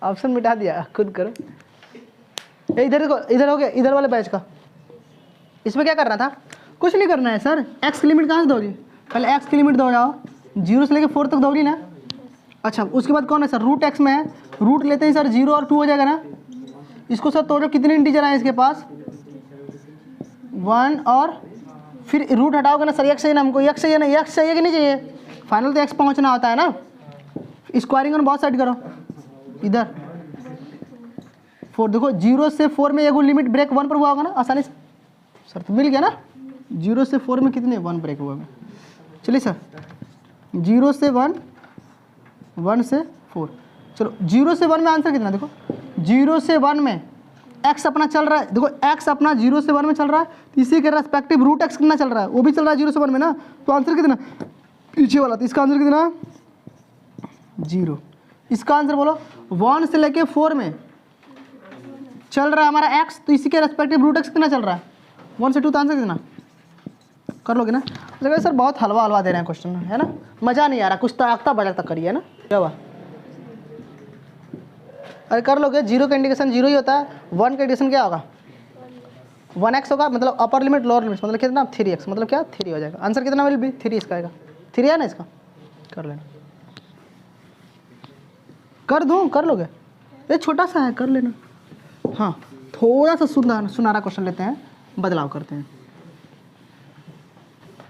ऑप्शन मिटा दिया, खुद करो। इधर देखो, इधर हो गया, इधर वाले बैच का। इसमें क्या करना था? कुछ नहीं करना है सर। एक्स की लिमिट कहाँ से दोगी? पहले एक्स की लिमिट दो जाओ, 0 से लेके 4 तक दोगी ना। अच्छा उसके बाद कौन है सर? रूट एक्स में है, रूट लेते ही सर 0 और 2 हो जाएगा ना। इसको सर तोड़ो, कितने इंटीजर आए इसके पास? 1 और फिर रूट हटाओगे ना सर। एक्स चाहिए ना हमको, एक्स चाहिए ना, एक्स चाहिए कि नहीं चाहिए? फाइनल तो एक्स पहुंचना होता है ना। स्क्वायरिंग और बहुत साइड करो इधर 4। देखो 0 से 4 में एगो लिमिट ब्रेक 1 पर हुआ होगा ना आसानी से। सर तो मिल गया ना, 0 से 4 में कितने 1 ब्रेक हुआ है। चलिए सर 0 से 1, 1 से 4। चलो 0 से 1 में आंसर कितना? देखो 0 से 1 में x अपना चल रहा है। देखो x अपना 0 से 1 में चल रहा है, तो इसी के रेस्पेक्टिव रूट x कितना चल रहा है? वो भी चल रहा है 0 से 1 में ना। तो आंसर कितना पीछे वाला? तो इसका आंसर कितना? 0। इसका आंसर बोलो 1 से लेके 4 में चल रहा है हमारा x, तो इसी के रेस्पेक्टिव रूट x कितना चल रहा है? 1 से 2। तो आंसर कितना? कर लोगे ना? लगा सर बहुत हलवा दे रहे हैं क्वेश्चन, है ना, मज़ा नहीं आ रहा, कुछ ताकता बजा तक करिए ना। क्या हुआ? अरे कर लोगे। 0 का इंडिकेशन 0 ही होता है, 1 का इंडिकेशन क्या होगा? 1x होगा, मतलब अपर लिमिट लोअर लिमिट, मतलब कितना? 3x, मतलब क्या? 3 हो जाएगा। आंसर कितना विल बी? 3 इसका आएगा। 3 है ना इसका? कर लेना। कर दूँ? कर लोगे? ये छोटा सा है, कर लेना। हाँ थोड़ा सा सुनारा क्वेश्चन लेते हैं, बदलाव करते हैं।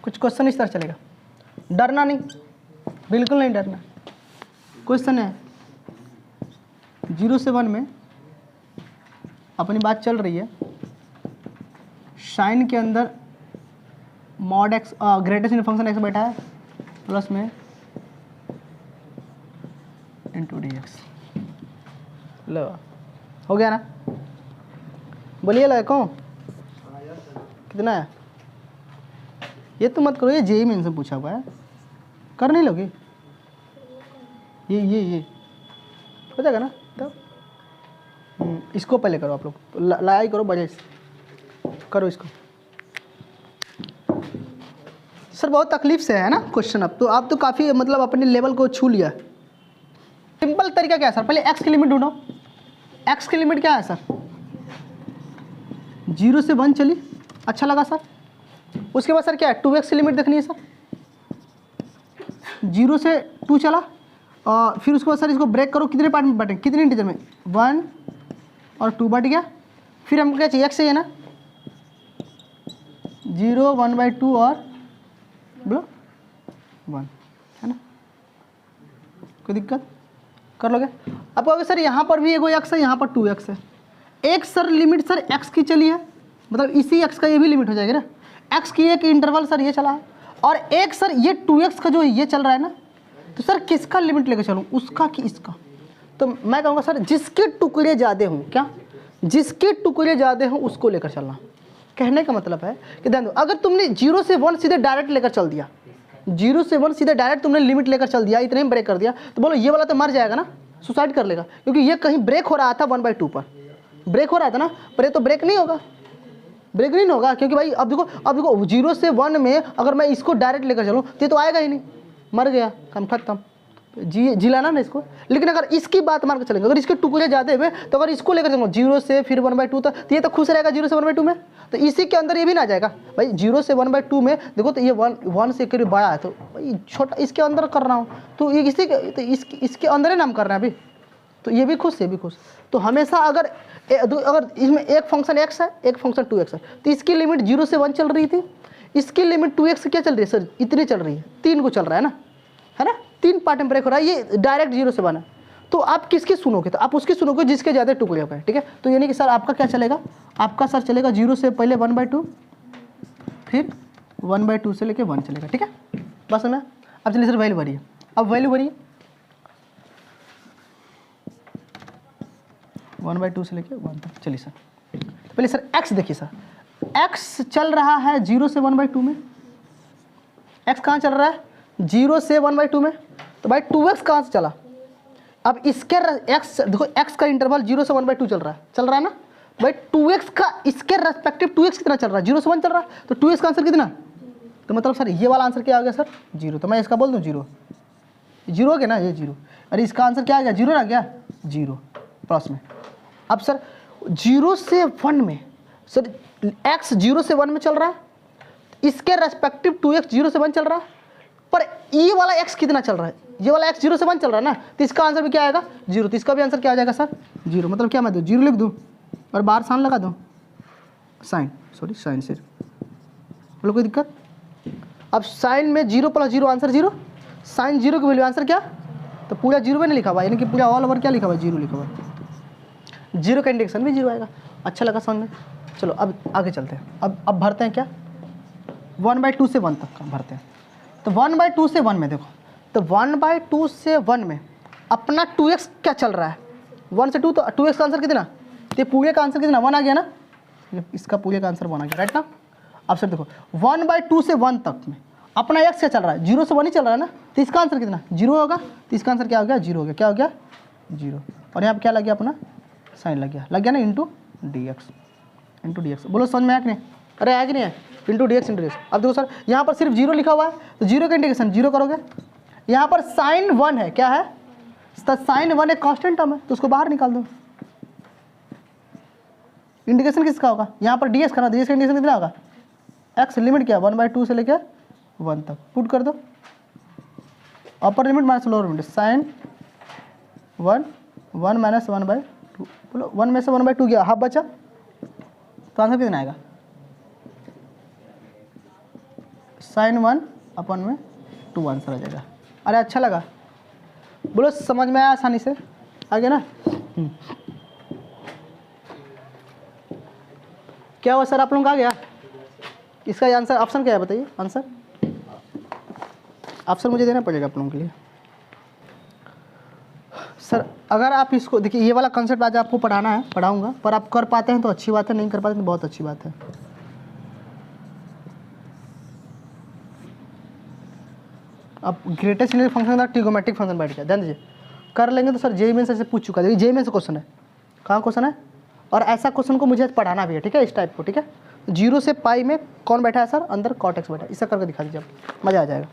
कुछ क्वेश्चन इस तरह चलेगा, डरना नहीं, बिल्कुल नहीं डरना। क्वेश्चन है 0 से 1 में अपनी बात चल रही है, साइन के अंदर mod x greatest function x बैठा है, प्लस में इंटू डी एक्स। लो हो गया ना? बोलिए लो कौन कितना है? ये तो मत करो, ये जेईई में इनसे पूछा हुआ है, कर नहीं लोगे? ये हो जाएगा ना तब। इसको पहले करो आप लोग, तो लाई करो बजे करो इसको। सर बहुत तकलीफ से है ना क्वेश्चन। अब तो आप तो काफ़ी मतलब अपने लेवल को छू लिया। सिंपल तरीका क्या है सर? पहले एक्स की लिमिट ढूंढो। एक्स की लिमिट क्या है सर? 0 से 1 चली, अच्छा लगा सर। उसके बाद सर क्या है? 2x की लिमिट देखनी है सर। 0 से 2 चला, और फिर उसके बाद सर इसको ब्रेक करो, कितने पार्ट में बांटें? कितने इंटीजर में? 1 और 2 बढ़ गया। फिर हमको क्या चाहिए? x चाहिए ना। 0, 1/2 और बोलो 1, है ना? कोई दिक्कत? कर लोगे? अब कहोगे सर यहाँ पर भी एगो x है, यहाँ पर 2x है। एक सर लिमिट सर x की चली है, मतलब इसी x का ये भी लिमिट हो जाएगा ना। x की एक इंटरवल सर ये चला है, और एक सर ये 2x का जो ये चल रहा है ना, तो सर किसका लिमिट लेकर चलूँ, उसका कि इसका? तो मैं कहूँगा सर जिसके टुकड़े ज़्यादा हों, क्या जिसके टुकड़े ज़्यादा हों उसको लेकर चलना। कहने का मतलब है कि ध्यान दो, अगर तुमने 0 से 1 सीधे डायरेक्ट लेकर चल दिया, 0 से 1 सीधे डायरेक्ट तुमने लिमिट लेकर चल दिया, इतने में ब्रेक कर दिया, तो बोलो ये वाला तो मर जाएगा ना, सुसाइड कर लेगा, क्योंकि ये कहीं ब्रेक हो रहा था 1/2 पर, ब्रेक हो रहा था ना, पर ये तो ब्रेक नहीं होगा, ब्रेक नहीं होगा, क्योंकि भाई अब देखो 0 से 1 में अगर मैं इसको डायरेक्ट लेकर चलूँ तो ये तो आएगा ही नहीं, मर गया, काम खत्म, जिलाना ना इसको। लेकिन अगर इसकी बात मार के चलेंगे, अगर इसके टुकड़े ज़्यादा हुए तो अगर इसको लेकर चलूँ 0 से फिर 1/2 तक, तो ये तो खुश रहेगा 0 से 1/2 में, तो इसी के अंदर ये भी ना जाएगा भाई। 0 से 1/2 में देखो तो ये 1 से करीब बड़ा है, तो भाई छोटा इसके अंदर कर रहा हूँ, तो ये इसी के तो इसके अंदर ही नाम कर रहे हैं अभी, तो ये भी खुश, ये भी खुश। तो हमेशा अगर इसमें एक फंक्शन x है, एक फंक्शन 2x है, तो इसकी लिमिट 0 से 1 चल रही थी, इसकी लिमिट 2x क्या चल रही है सर, इतनी चल रही है, 3 को चल रहा है ना, 3 पार्ट में ब्रेक हो रहा है, ये डायरेक्ट 0 से 1 है। तो आप किसकी सुनोगे, तो आप उसकी सुनोगे जिसके ज़्यादा टुकड़े हो गए, ठीक है। तो यानी कि सर आपका क्या चलेगा, आपका सर चलेगा 0 से पहले 1/2, फिर 1/2 से लेके 1 चलेगा, ठीक है। बस मैं अब चलिए सर वैल्यू भरिए, अब वैल्यू भरिए 1/2 से लेके 1 तक। चलिए सर पहले सर x देखिए सर, x चल रहा है 0 से 1/2 में, x कहाँ चल रहा है 0 से 1/2 में, तो भाई 2x कहाँ से चला, अब इसके x देखो, x का इंटरवल 0 से 1/2 चल रहा है ना भाई, 2x का इसके रेस्पेक्टिव 2x कितना चल रहा है, 0 से 1 चल रहा है, तो 2x का आंसर कितना, तो मतलब सर ये वाला आंसर क्या आ गया सर 0, तो मैं इसका बोल दूँ 0 हो गया ना, ये 0, अरे इसका आंसर क्या आ गया 0 आ गया 0 प्लस में। अब सर 0 से 1 में सर x 0 से 1 में चल रहा है, इसके रेस्पेक्टिव 2x 0 से 1 चल रहा है, पर ये वाला x कितना चल रहा है, ये वाला x 0 से 1 चल रहा है ना, तो इसका आंसर भी क्या आएगा 0, तो इसका भी आंसर क्या आ जाएगा सर 0। मतलब क्या मैं दूँ 0 लिख दूँ और बाहर साइन लगा दूँ, साइन से बोलो कोई दिक्कत। अब साइन में 0 + 0 आंसर 0, साइन 0 की वैल्यू आंसर क्या, तो पूरा 0 में नहीं लिखा हुआ, यानी कि पूरा ऑल ओवर क्या लिखा हुआ 0 लिखा हुआ, 0 का इंडेक्शन भी 0 आएगा। अच्छा लगा समझ में, चलो अब आगे चलते हैं, अब भरते हैं क्या 1/2 से 1 तक का भरते हैं। तो 1/2 से 1 में देखो, तो 1/2 से 1 में अपना 2x क्या चल रहा है 1 से 2, तो 2x का आंसर कितना, तो ये पूरे का आंसर कितना 1 आ गया ना, इसका पूरे का आंसर 1 आ गया, राइट ना। अब सर देखो 1/2 से 1 तक में अपना x क्या चल रहा है 0 से 1 ही चल रहा है ना, तो इसका आंसर कितना 0 होगा, तो इसका आंसर क्या हो गया 0 हो गया, क्या हो गया 0, और यहाँ पर क्या लग गया अपना साइन लग गया ना, इंटू dx। बोलो समझ में आया कि नहीं, अरे आया कि नहीं है, इंटू dx। अब देखो सर यहाँ पर सिर्फ 0 लिखा हुआ है, तो 0 का इंटीग्रेशन 0 करोगे, यहाँ पर साइन 1 है, क्या है साइन 1 एक कांस्टेंट टर्म है, तो उसको बाहर निकाल दो, इंटीग्रेशन किसका होगा, यहाँ पर dx करना, dx का इंटीग्रेशन कितना होगा x लिमिट क्या 1/2 से लेकर 1 तक, पुट कर दो, upper limit minus lower limit, sine 1 minus 1/2, बोलो 1 में से 1/2 गया, हाफ बचा, तो आंसर कितना आएगा साइन 1 अपन में 2 आंसर आ जाएगा। अरे अच्छा लगा, बोलो समझ में आया आसानी से, आ गया ना। क्या हुआ सर आप लोगों का आ गया, इसका आंसर ऑप्शन क्या है बताइए, आंसर मुझे देना पड़ेगा आप लोगों के लिए। सर अगर आप इसको देखिए, ये वाला कंसेप्ट आज आपको पढ़ाऊंगा, पर आप कर पाते हैं तो अच्छी बात है, नहीं कर पाते तो बहुत अच्छी बात है। अब ग्रेटेस्ट इंटीग्रल फंक्शन का ट्रिगोमेट्रिक फंक्शन बैठ गया, ध्यान दीजिए, कर लेंगे तो सर जेईई मेंस से पूछ चुका है, जेईई मेंस से क्वेश्चन है, कहाँ क्वेश्चन है, और ऐसा क्वेश्चन को मुझे पढ़ाना भी है, ठीक है, इस टाइप को, ठीक है। 0 से पाई में कौन बैठा है सर, अंदर कॉट एक्स बैठा है, इसका करके दिखा दीजिए, मज़ा आ जाएगा।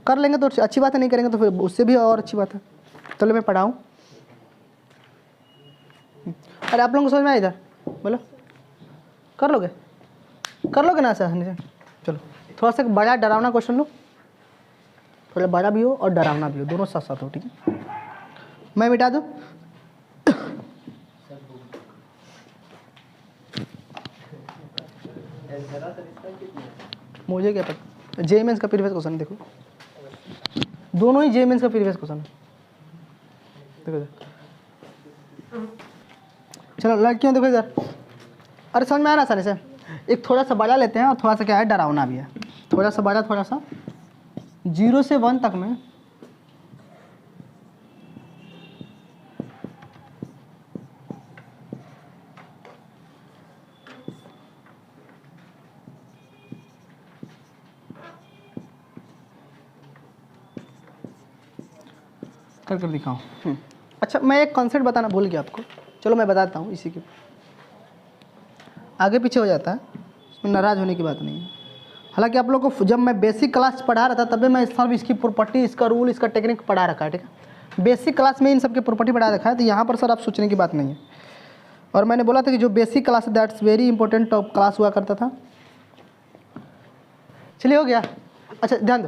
कर लेंगे तो अच्छी बात है, नहीं करेंगे तो फिर उससे भी और अच्छी बात है। चलो मैं पढ़ाऊँ, अरे आप लोगों को समझ में आया इधर, बोलो कर लोगे ना सर, चलो थोड़ा सा बड़ा डरावना क्वेश्चन लो, थोड़ा बड़ा भी हो और डरावना भी हो, दोनों साथ साथ हो, ठीक है। मैं मिटा दूँ, मुझे क्या पता, जेईई मेंस का प्रीवियस क्वेश्चन देखो, दोनों ही जेईई मेंस का प्रीवियस क्वेश्चन है, देखो। चलो लड़कियों देखो इधर, अरे समझ में आया ना आसानी से, एक थोड़ा सा बड़ा लेते हैं और थोड़ा सा क्या है डरावना भी है। थोड़ा सा बढ़ा, थोड़ा सा 0 से 1 तक में कर दिखाऊं। अच्छा, मैं एक कॉन्सेप्ट बताना भूल गया आपको, चलो मैं बताता हूँ। इसी के आगे पीछे हो जाता है, इसमें नाराज़ होने की बात नहीं है। हालांकि आप लोगों को जब मैं बेसिक क्लास पढ़ा रहा था तभी मैं सब इसकी प्रॉपर्टी, इसका रूल, इसका टेक्निक पढ़ा रखा है, ठीक है। बेसिक क्लास में इन सब की प्रॉपर्टी पढ़ा रखा है, तो यहाँ पर सर आप सोचने की बात नहीं है। और मैंने बोला था कि जो बेसिक क्लास है दैट्स वेरी इंपॉर्टेंट क्लास हुआ करता था। चलिए, हो गया। अच्छा, ध्यान दो,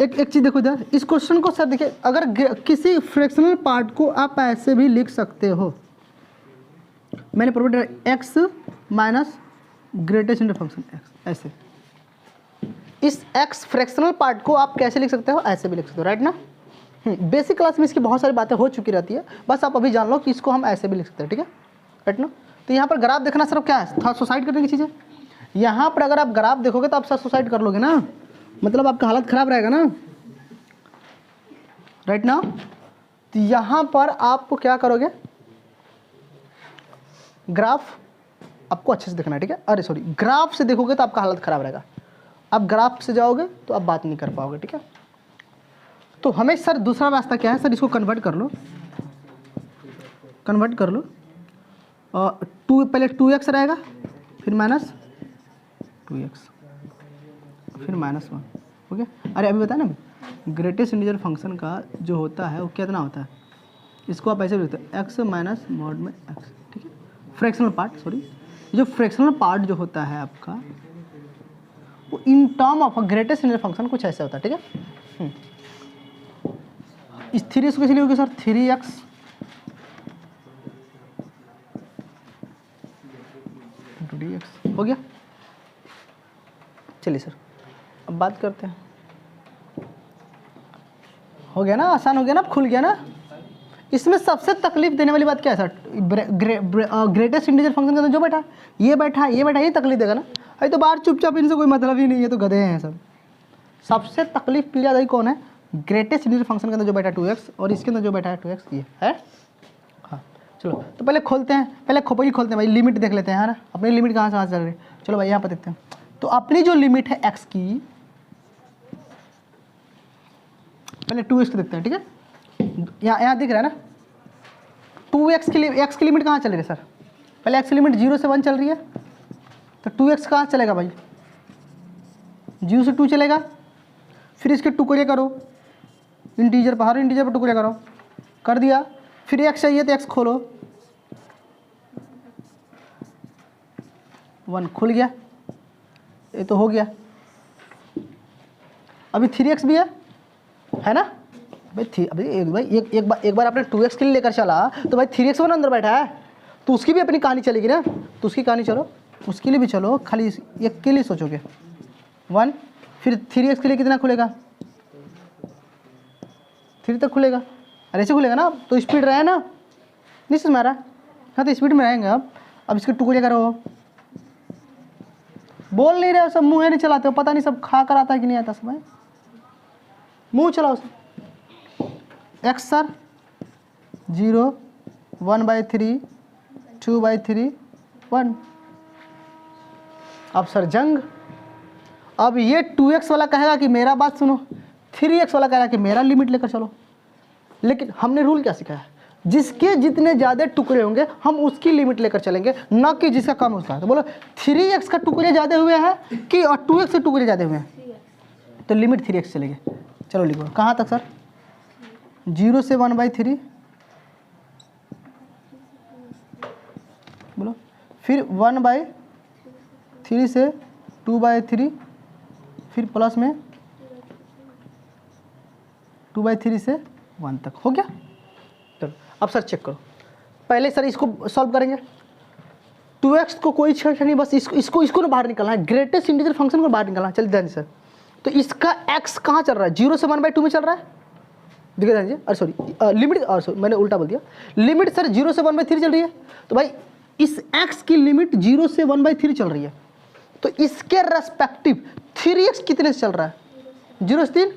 एक चीज़ देखो इधर, इस क्वेश्चन को सर देखिए, अगर किसी फ्रैक्शनल पार्ट को आप ऐसे भी लिख सकते हो, मैंने property x minus greatest inter function x, ऐसे। इस एक्स फ्रैक्शनल पार्ट को आप कैसे लिख सकते हो? ऐसे भी लिख सकते हो, राइट ना। बेसिक क्लास में इसकी बहुत सारी बातें हो चुकी रहती है, बस आप अभी जान लो कि इसको हम ऐसे भी लिख सकते हैं, ठीक है, राइट ना। तो यहाँ पर ग्राफ देखना सिर्फ क्या है, थोड़ा सुसाइड करने की चीज़ है। यहाँ पर अगर आप ग्राफ देखोगे तो आप सर सुसाइड कर लोगे ना, मतलब आपका हालत खराब रहेगा ना, राइट ना। तो यहाँ पर आपको क्या करोगे, ग्राफ आपको अच्छे से देखना है, ठीक है। अरे सॉरी, ग्राफ से देखोगे तो आपका हालत खराब रहेगा, आप ग्राफ से जाओगे तो आप बात नहीं कर पाओगे, ठीक है। तो हमें सर दूसरा रास्ता क्या है सर, इसको कन्वर्ट कर लो, कन्वर्ट कर लो। टू पहले 2x रहेगा, फिर माइनस 2x, फिर -1, ओके। अरे अभी बताया ना, ग्रेटेस्ट इंटीजर फंक्शन का जो होता है वो कितना होता है, इसको आप ऐसे भी लिखते हैं x माइनस मॉड में x, ठीक है। फ्रैक्शनल पार्ट, सॉरी, जो फ्रैक्शनल पार्ट जो होता है आपका वो in term of greatest integer function कुछ ऐसा होता है, ठीक है। इस 3x को कैसे लिखोगे सर, 3x dx हो गया। चलिए सर अब बात करते हैं, हो गया ना, आसान हो गया ना, अब खुल गया ना। इसमें सबसे तकलीफ देने वाली बात क्या है सर, ग्रेटेस्ट इंटीजर फंक्शन के अंदर जो बैठा, ये बैठा, ये बैठा, ये तकलीफ देगा ना। अरे तो बाहर चुपचाप, इनसे कोई मतलब ही नहीं है, तो गधे हैं सब। सबसे तकलीफ पी ज़्यादा ही कौन है, ग्रेटेस्ट इंटीजर फंक्शन के अंदर जो बैठा है 2x, और इसके अंदर जो बैठा है 2x, ये है। हाँ चलो, तो पहले खोलते हैं, पहले खोपड़ी खोलते हैं भाई, लिमिट देख लेते हैं, है ना। अपनी लिमिट कहाँ से चल रही है, चलो भाई यहाँ पर देखते हैं। तो अपनी जो लिमिट है x की, पहले 2x को देखते हैं, ठीक है। यहाँ दिख रहा है ना, 2x की x की लिमिट कहाँ चल रही है सर, पहले x की लिमिट 0 से 1 चल रही है, तो 2x कहाँ चलेगा भाई, 0 से 2 चलेगा। फिर इसके टुकड़े करो, इंटीजर पर, हर इंटीजर पर टुकड़े करो, कर दिया। फिर x चाहिए तो x खोलो, 1 खुल गया, ये तो हो गया। अभी 3x भी है ना भाई। अभी एक बार आपने 2x के लिए लेकर चला तो भाई 3x वन अंदर बैठा है, तो उसकी भी अपनी कहानी चलेगी ना, तो उसकी कहानी चलो, उसके लिए भी चलो, खाली एक के लिए सोचोगे 1। फिर 3x के लिए कितना खुलेगा, 3 तक खुलेगा, अरे ऐसे खुलेगा ना, तो स्पीड रहे ना, नहीं समझ रहा, हाँ तो स्पीड में रहेंगे। अब इसके टुकड़े करो, बोल नहीं रहे हो सब, मुँह नहीं चलाते हो, पता नहीं सब खा कर आता है कि नहीं आता सब, है मुँह चलाओ सब। x sir 0, 1/3, 2/3, 1। अब सर जंग, अब ये 2x वाला कहेगा कि मेरा बात सुनो, 3x वाला कहेगा कि मेरा लिमिट लेकर चलो। लेकिन हमने रूल क्या सिखाया है, जिसके जितने ज़्यादा टुकड़े होंगे हम उसकी लिमिट लेकर चलेंगे, ना कि जिसका कम होता है। तो बोलो 3x का टुकड़े ज़्यादा हुए हैं कि और 2x के टुकड़े ज़्यादा हुए हैं, तो लिमिट 3x चलेगी। चलो लिखो, कहाँ तक सर, 0 से 1/3, बोलो, फिर 1/3 से 2/3, फिर प्लस में 2/3 से 1 तक, हो गया। चलो अब सर चेक करो, पहले सर इसको सॉल्व करेंगे। 2x को कोई छेड़ नहीं, बस इसको ना बाहर निकलना है, ग्रेटेस्ट इंटीजर फंक्शन को बाहर निकलना है। चलिए ध्यान सर, तो इसका x कहाँ चल रहा है, 0 से 1/2 में चल रहा है, देखिए ध्यान दीजिए। अरे सॉरी लिमिट, और सॉरी मैंने उल्टा बोल दिया, लिमिट सर 0 से 1/3 चल रही है, तो भाई इस x की लिमिट 0 से 1/3 चल रही है, तो इसके रेस्पेक्टिव 3x कितने से चल रहा है? 0 से 3,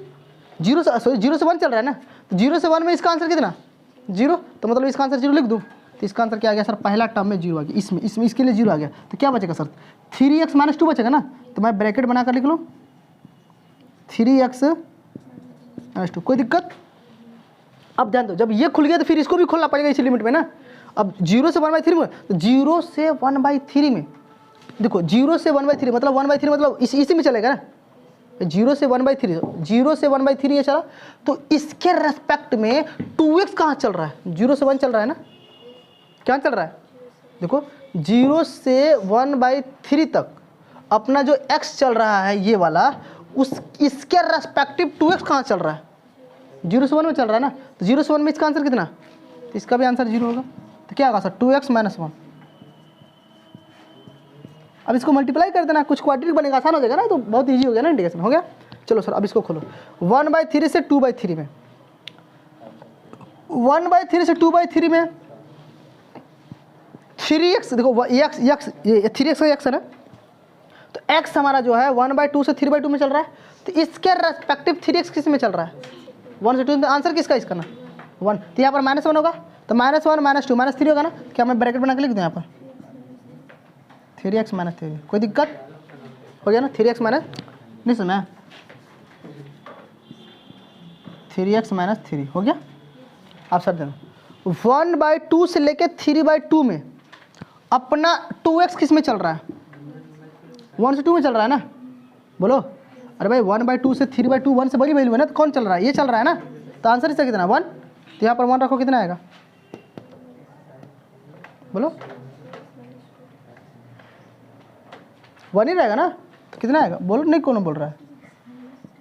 0 से 1 चल रहा है ना, तो 0 से 1 में इसका आंसर कितना? 0, तो मतलब इसका आंसर 0 लिख दूँ, तो इसका आंसर क्या आ गया सर? पहला टर्म में 0 आ गया, इसमें इसके लिए 0 आ गया, तो क्या बचेगा सर? 3x माइनस 2 बचेगा ना, तो मैं ब्रैकेट बनाकर लिख लूँ 3x माइनस 2, कोई दिक्कत? अब ध्यान दो, जब ये खुल गया तो फिर इसको भी खोलना पड़ेगा इसी लिमिट में ना। अब 0 से 1/3 में, तो 0 से 1/3 में देखो, 0 से 1/3 मतलब 1/3 मतलब इसी में चलेगा ना, 0 से 1/3, 0 से 1/3 ये चला, तो इसके रेस्पेक्ट में 2x कहाँ चल रहा है? 0 से 1 चल रहा है ना, क्या चल रहा है? देखो 0 से 1/3 तक अपना जो x चल रहा है ये वाला, इसके रेस्पेक्टिव 2x कहाँ चल रहा है? 0 से 1 में चल रहा है ना, तो 0 से 1 में इसका आंसर कितना? तो इसका भी आंसर 0 होगा, तो क्या होगा सर? 2x minus 1। अब इसको मल्टीप्लाई कर देना, कुछ क्वाड्रेटिक बनेगा, आसान हो जाएगा ना, तो बहुत इजी हो गया ना, इंटीग्रेशन हो गया। चलो सर अब इसको खोलो, 1/3 से 2/3 में, 1/3 से 2/3 में 3x, देखो x ये 3x का x है ना, तो x हमारा जो है 1/2 से 3/2 में चल रहा है, तो इसके रेस्पेक्टिव 3x किस में चल रहा है? 1 से 2 में। आंसर किसका इसका ना? 1, तो यहाँ पर -1 होगा, तो -1 -2 -3 होगा ना, क्या मैं ब्रैकेट बना के लिख दूँ यहाँ पर 3x माइनस 3, कोई दिक्कत? हो गया ना, 3x माइनस, नहीं सुना, 3x माइनस 3 हो गया। आप सर देना 1/2 से लेके 3/2 में अपना 2x किस में चल रहा है? 1 से 2 में चल रहा है ना, बोलो। अरे भाई 1/2 से 3/2 1 से बड़ी वैल्यू है ना, तो कौन चल रहा है? ये चल रहा है ना, तो आंसर इसका कितना? 1, तो यहाँ पर 1 रखो, कितना आएगा? बोलो 1 ही रहेगा ना, तो कितना आएगा? बोलो, नहीं कौन बोल रहा है?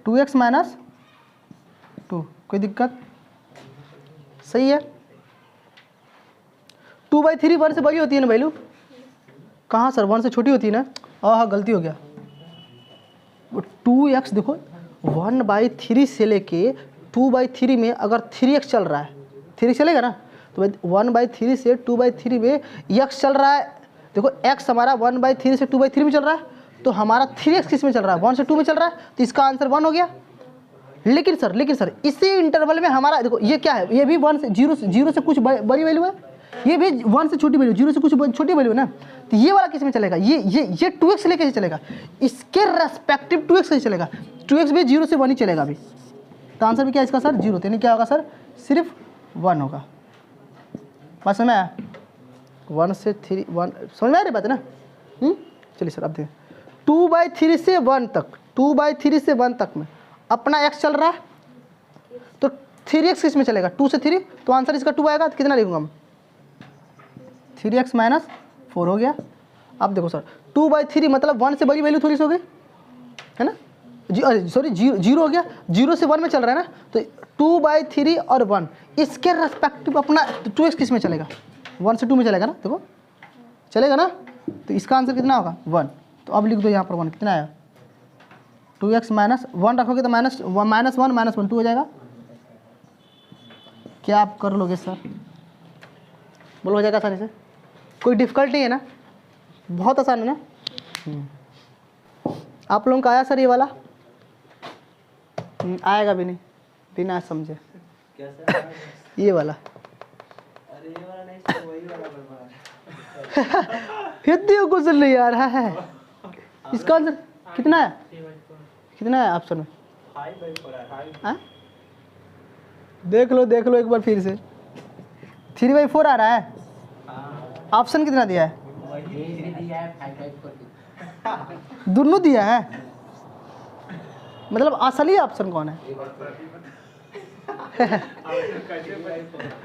2x माइनस 2, कोई दिक्कत? सही है। 2/3 1 से बड़ी होती है ना वैल्यू, कहाँ सर? 1 से छोटी होती है ना, हाँ गलती हो गया। 2x देखो 1/3 से लेके 2/3 में अगर 3x चल रहा है, 3x चलेगा ना, तो 1/3 से 2/3 में x चल रहा है, देखो x हमारा 1/3 से 2/3 में चल रहा है, तो हमारा 3x किस में चल रहा है? 1 से 2 में चल रहा है, तो इसका आंसर 1 हो गया। लेकिन सर इसी इंटरवल में हमारा देखो ये क्या है? ये भी 1 से 0 से कुछ बड़ी वैल्यू है, ये भी 1 से छोटी वैल्यू, 0 से कुछ छोटी वैल्यू है ना, तो ये वाला किस में चलेगा? ये 2x लेके कैसे चलेगा? इसके रेस्पेक्टिव 2x कैसे चलेगा? 2x भी 0 से 1 ही चलेगा अभी, तो आंसर भी क्या इसका सर? 0, यानी क्या होगा सर? सिर्फ 1 होगा। बात समझ में आया? 1 से 3 1 समझ में आ रही बात है ना? चलिए सर अब देखिए 2/3 से 1 तक, 2/3 से 1 तक में अपना x चल रहा है, तो 3x किस में चलेगा? 2 से 3, तो आंसर इसका 2 आएगा, तो कितना लिखूंगा मैं? 3x माइनस 4 हो गया। अब देखो सर 2/3 मतलब 1 से बड़ी वैल्यू थोड़ी सी हो गई है ना, सॉरी 0 हो गया, 0 से 1 में चल रहा है ना, तो 2/3 और 1 इसके रेस्पेक्टिव अपना 2x किस में चलेगा? 1 से 2 में चलेगा ना, देखो चलेगा ना, तो इसका आंसर कितना होगा? 1, तो अब लिख दो यहाँ पर 1, कितना आया? 2x माइनस 1 रखोगे तो -1 2 हो जाएगा। क्या आप कर लोगे सर? बोलो हो जाएगा आसानी से, कोई डिफिकल्ट नहीं है ना, बहुत आसान है ना। आप लोगों का आया सर ये वाला? आएगा भी नहीं, बिना समझे ये वाला। अरे ये वाला नहीं सर, वही वाला बर्बाद। हिंदी कुछ नहीं आ रहा है। इसका आंसर कितना है? कितना है ऑप्शन में? 5/4 है। हाँ? देख लो एक बार फिर से, 3/4 आ रहा है। ऑप्शन कितना दिया है? दोनों दिया है, मतलब असली ऑप्शन कौन है?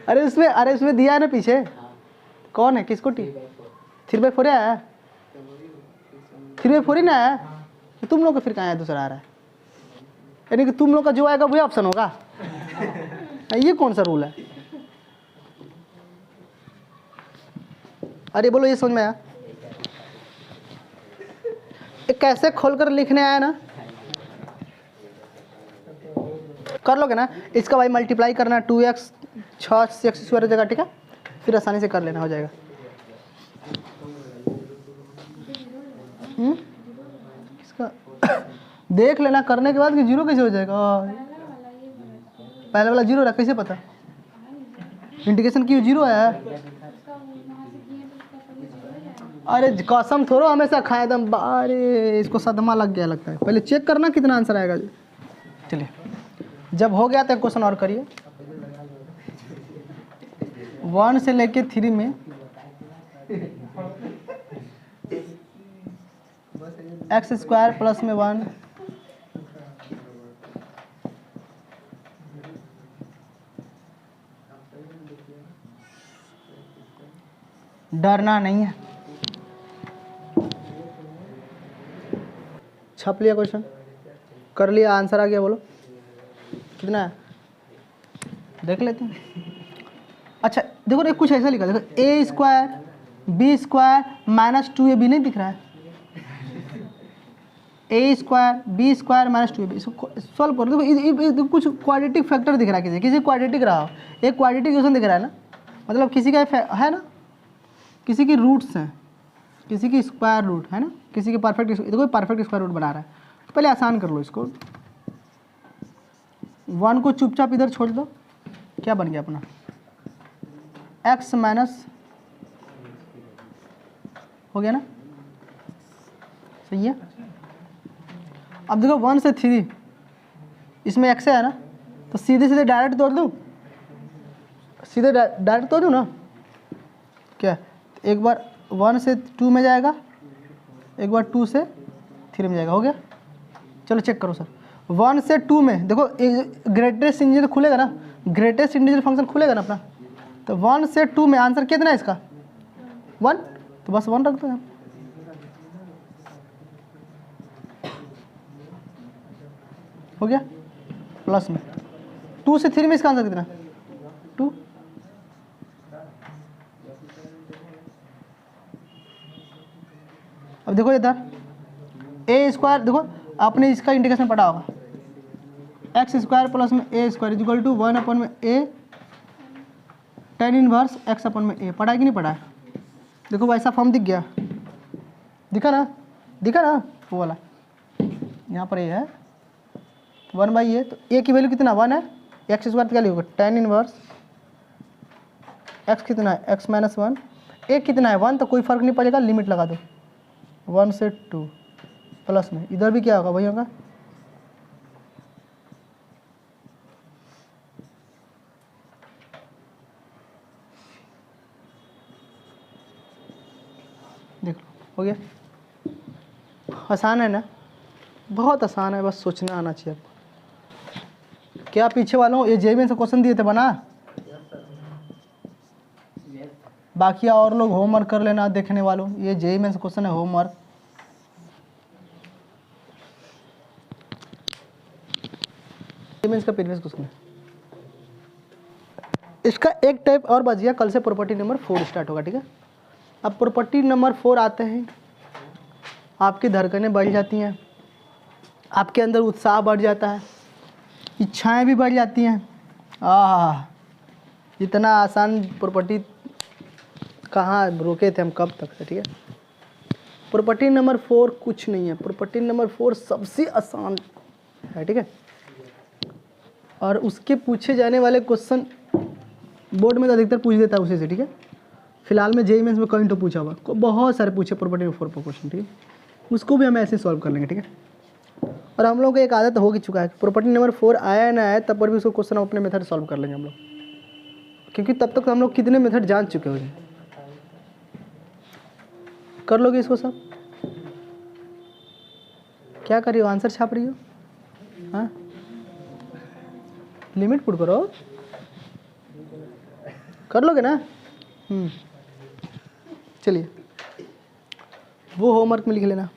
अरे उसमें दिया है ना पीछे, कौन है? किसको? 3/4 है, 3/4 ही ना है, तो तुम लोग का फिर कहाँ है दूसरा आ रहा है? यानी कि तुम लोग का जो आएगा वही ऑप्शन होगा। ये कौन सा रूल है? अरे बोलो, ये समझ में आया? कैसे खोलकर लिखने आया ना, कर लोगे ना। इसका भाई मल्टीप्लाई करना 2x 6 से x स्क्वायर जगह, ठीक है, फिर आसानी से कर लेना, हो जाएगा। इसका देख लेना करने के बाद कि जीरो कैसे हो जाएगा। पहले वाला जीरो रहा, कैसे पता? इंडिकेशन की जीरो आया है। अरे कसम थोड़ा हमेशा खाए दम, अरे इसको सदमा लग गया लगता है। पहले चेक करना कितना आंसर आएगा। चलिए जब हो गया तो क्वेश्चन और करिए। 1 से लेके 3 में एक्स स्क्वायर प्लस में 1 डरना नहीं है। छप लिया क्वेश्चन, कर लिया, आंसर आ गया, बोलो कितना है देख लेते हैं। अच्छा देखो एक कुछ ऐसा लिखा, देखो A square B square minus 2ab नहीं दिख रहा है। A square B square minus 2ab, इसको सॉल्व करो। देखो कुछ क्वाड्रेटिक फैक्टर दिख रहा है, किसी क्वाड्रेटिक रहा हो, एक क्वाड्रेटिक इक्वेशन दिख रहा है ना, मतलब किसी का है ना, किसी की रूट्स हैं, किसी की स्क्वायर रूट है ना, किसी की परफेक्ट, देखो परफेक्ट स्क्वायर रूट बना रहा है। तो पहले आसान कर लो इसको, 1 को चुपचाप इधर छोड़ दो, क्या बन गया अपना x माइनस, हो गया ना, सही है। अब देखो 1 से 3 इसमें x है ना, तो सीधे सीधे डायरेक्ट तोड़ दूँ, सीधे डायरेक्ट तोड़ दूँ ना, क्या एक बार 1 से 2 में जाएगा, एक बार 2 से 3 में जाएगा, हो गया। चलो चेक करो सर, 1 से 2 में देखो ग्रेटेस्ट इंटीजर खुलेगा ना, ग्रेटेस्ट इंटीजर फंक्शन खुलेगा ना अपना, तो 1 से 2 में आंसर कितना है इसका 1, तो बस 1 रख दो यहाँ। हो गया प्लस में 2 से 3 में इसका आंसर कितना 2। अब देखो इधर ए स्क्वायर, देखो आपने इसका इंटीग्रेशन पढ़ा होगा, एक्स स्क्वायर प्लस में ए स्क्वायर इज इक्वल टू 1 अपन में ए tan इनवर्स एक्स अपन में ए, पढ़ा है कि नहीं पढ़ा है? देखो वैसा फॉर्म दिख गया, दिखा ना, दिखा ना वो वाला, यहाँ पर ए है 1/a, तो ए की वैल्यू कितना 1 है, एक्स स्क्वायर क्या लिखोगे tan इनवर्स एक्स कितना है एक्स माइनस 1, ए कितना है 1, तो कोई फर्क नहीं पड़ेगा, लिमिट लगा दो 1 से 2 प्लस में इधर भी क्या होगा वही होगा, देख लो हो गया। आसान है ना, बहुत आसान है, बस सोचना आना चाहिए आपको। क्या पीछे वालों ये जेईई में से क्वेश्चन दिए थे बना, बाकी और लोग होमवर्क कर लेना, देखने वालों ये जेईई में से क्वेश्चन है होमवर्क। इसका प्रीवियस क्वेश्चन है, इसका एक टाइप और बच गया, कल से प्रॉपर्टी नंबर 4 स्टार्ट होगा, ठीक है। अब प्रॉपर्टी नंबर 4 आते हैं, आपकी धड़कनें बढ़ जाती हैं, आपके अंदर उत्साह बढ़ जाता है, इच्छाएं भी बढ़ जाती हैं। इतना आसान प्रॉपर्टी कहाँ रोके थे हम, कब तक से, ठीक है। प्रॉपर्टी नंबर 4 कुछ नहीं है, प्रॉपर्टी नंबर 4 सबसे आसान है, ठीक है। और उसके पूछे जाने वाले क्वेश्चन बोर्ड में तो अधिकतर पूछ देता है उसी से, ठीक है। फिलहाल में जेईई मेंस में कहीं तो पूछा हुआ, बहुत सारे पूछे प्रॉपर्टी नंबर 4 पर क्वेश्चन, ठीक है, उसको भी हम ऐसे सॉल्व कर लेंगे, ठीक है। और हम लोग को एक आदत हो चुका है, प्रॉपर्टी नंबर 4 आया ना आया तब पर भी उसको क्वेश्चन अपने मेथड सॉल्व कर लेंगे हम लोग, क्योंकि तब तक हम लोग कितने मेथड जान चुके हो। कर लोगे इसको सब, क्या कर रही हो, आंसर छाप रही हो, हाँ लिमिट पुट करो, कर लोगे ना। चलिए वो होमवर्क में लिख लेना।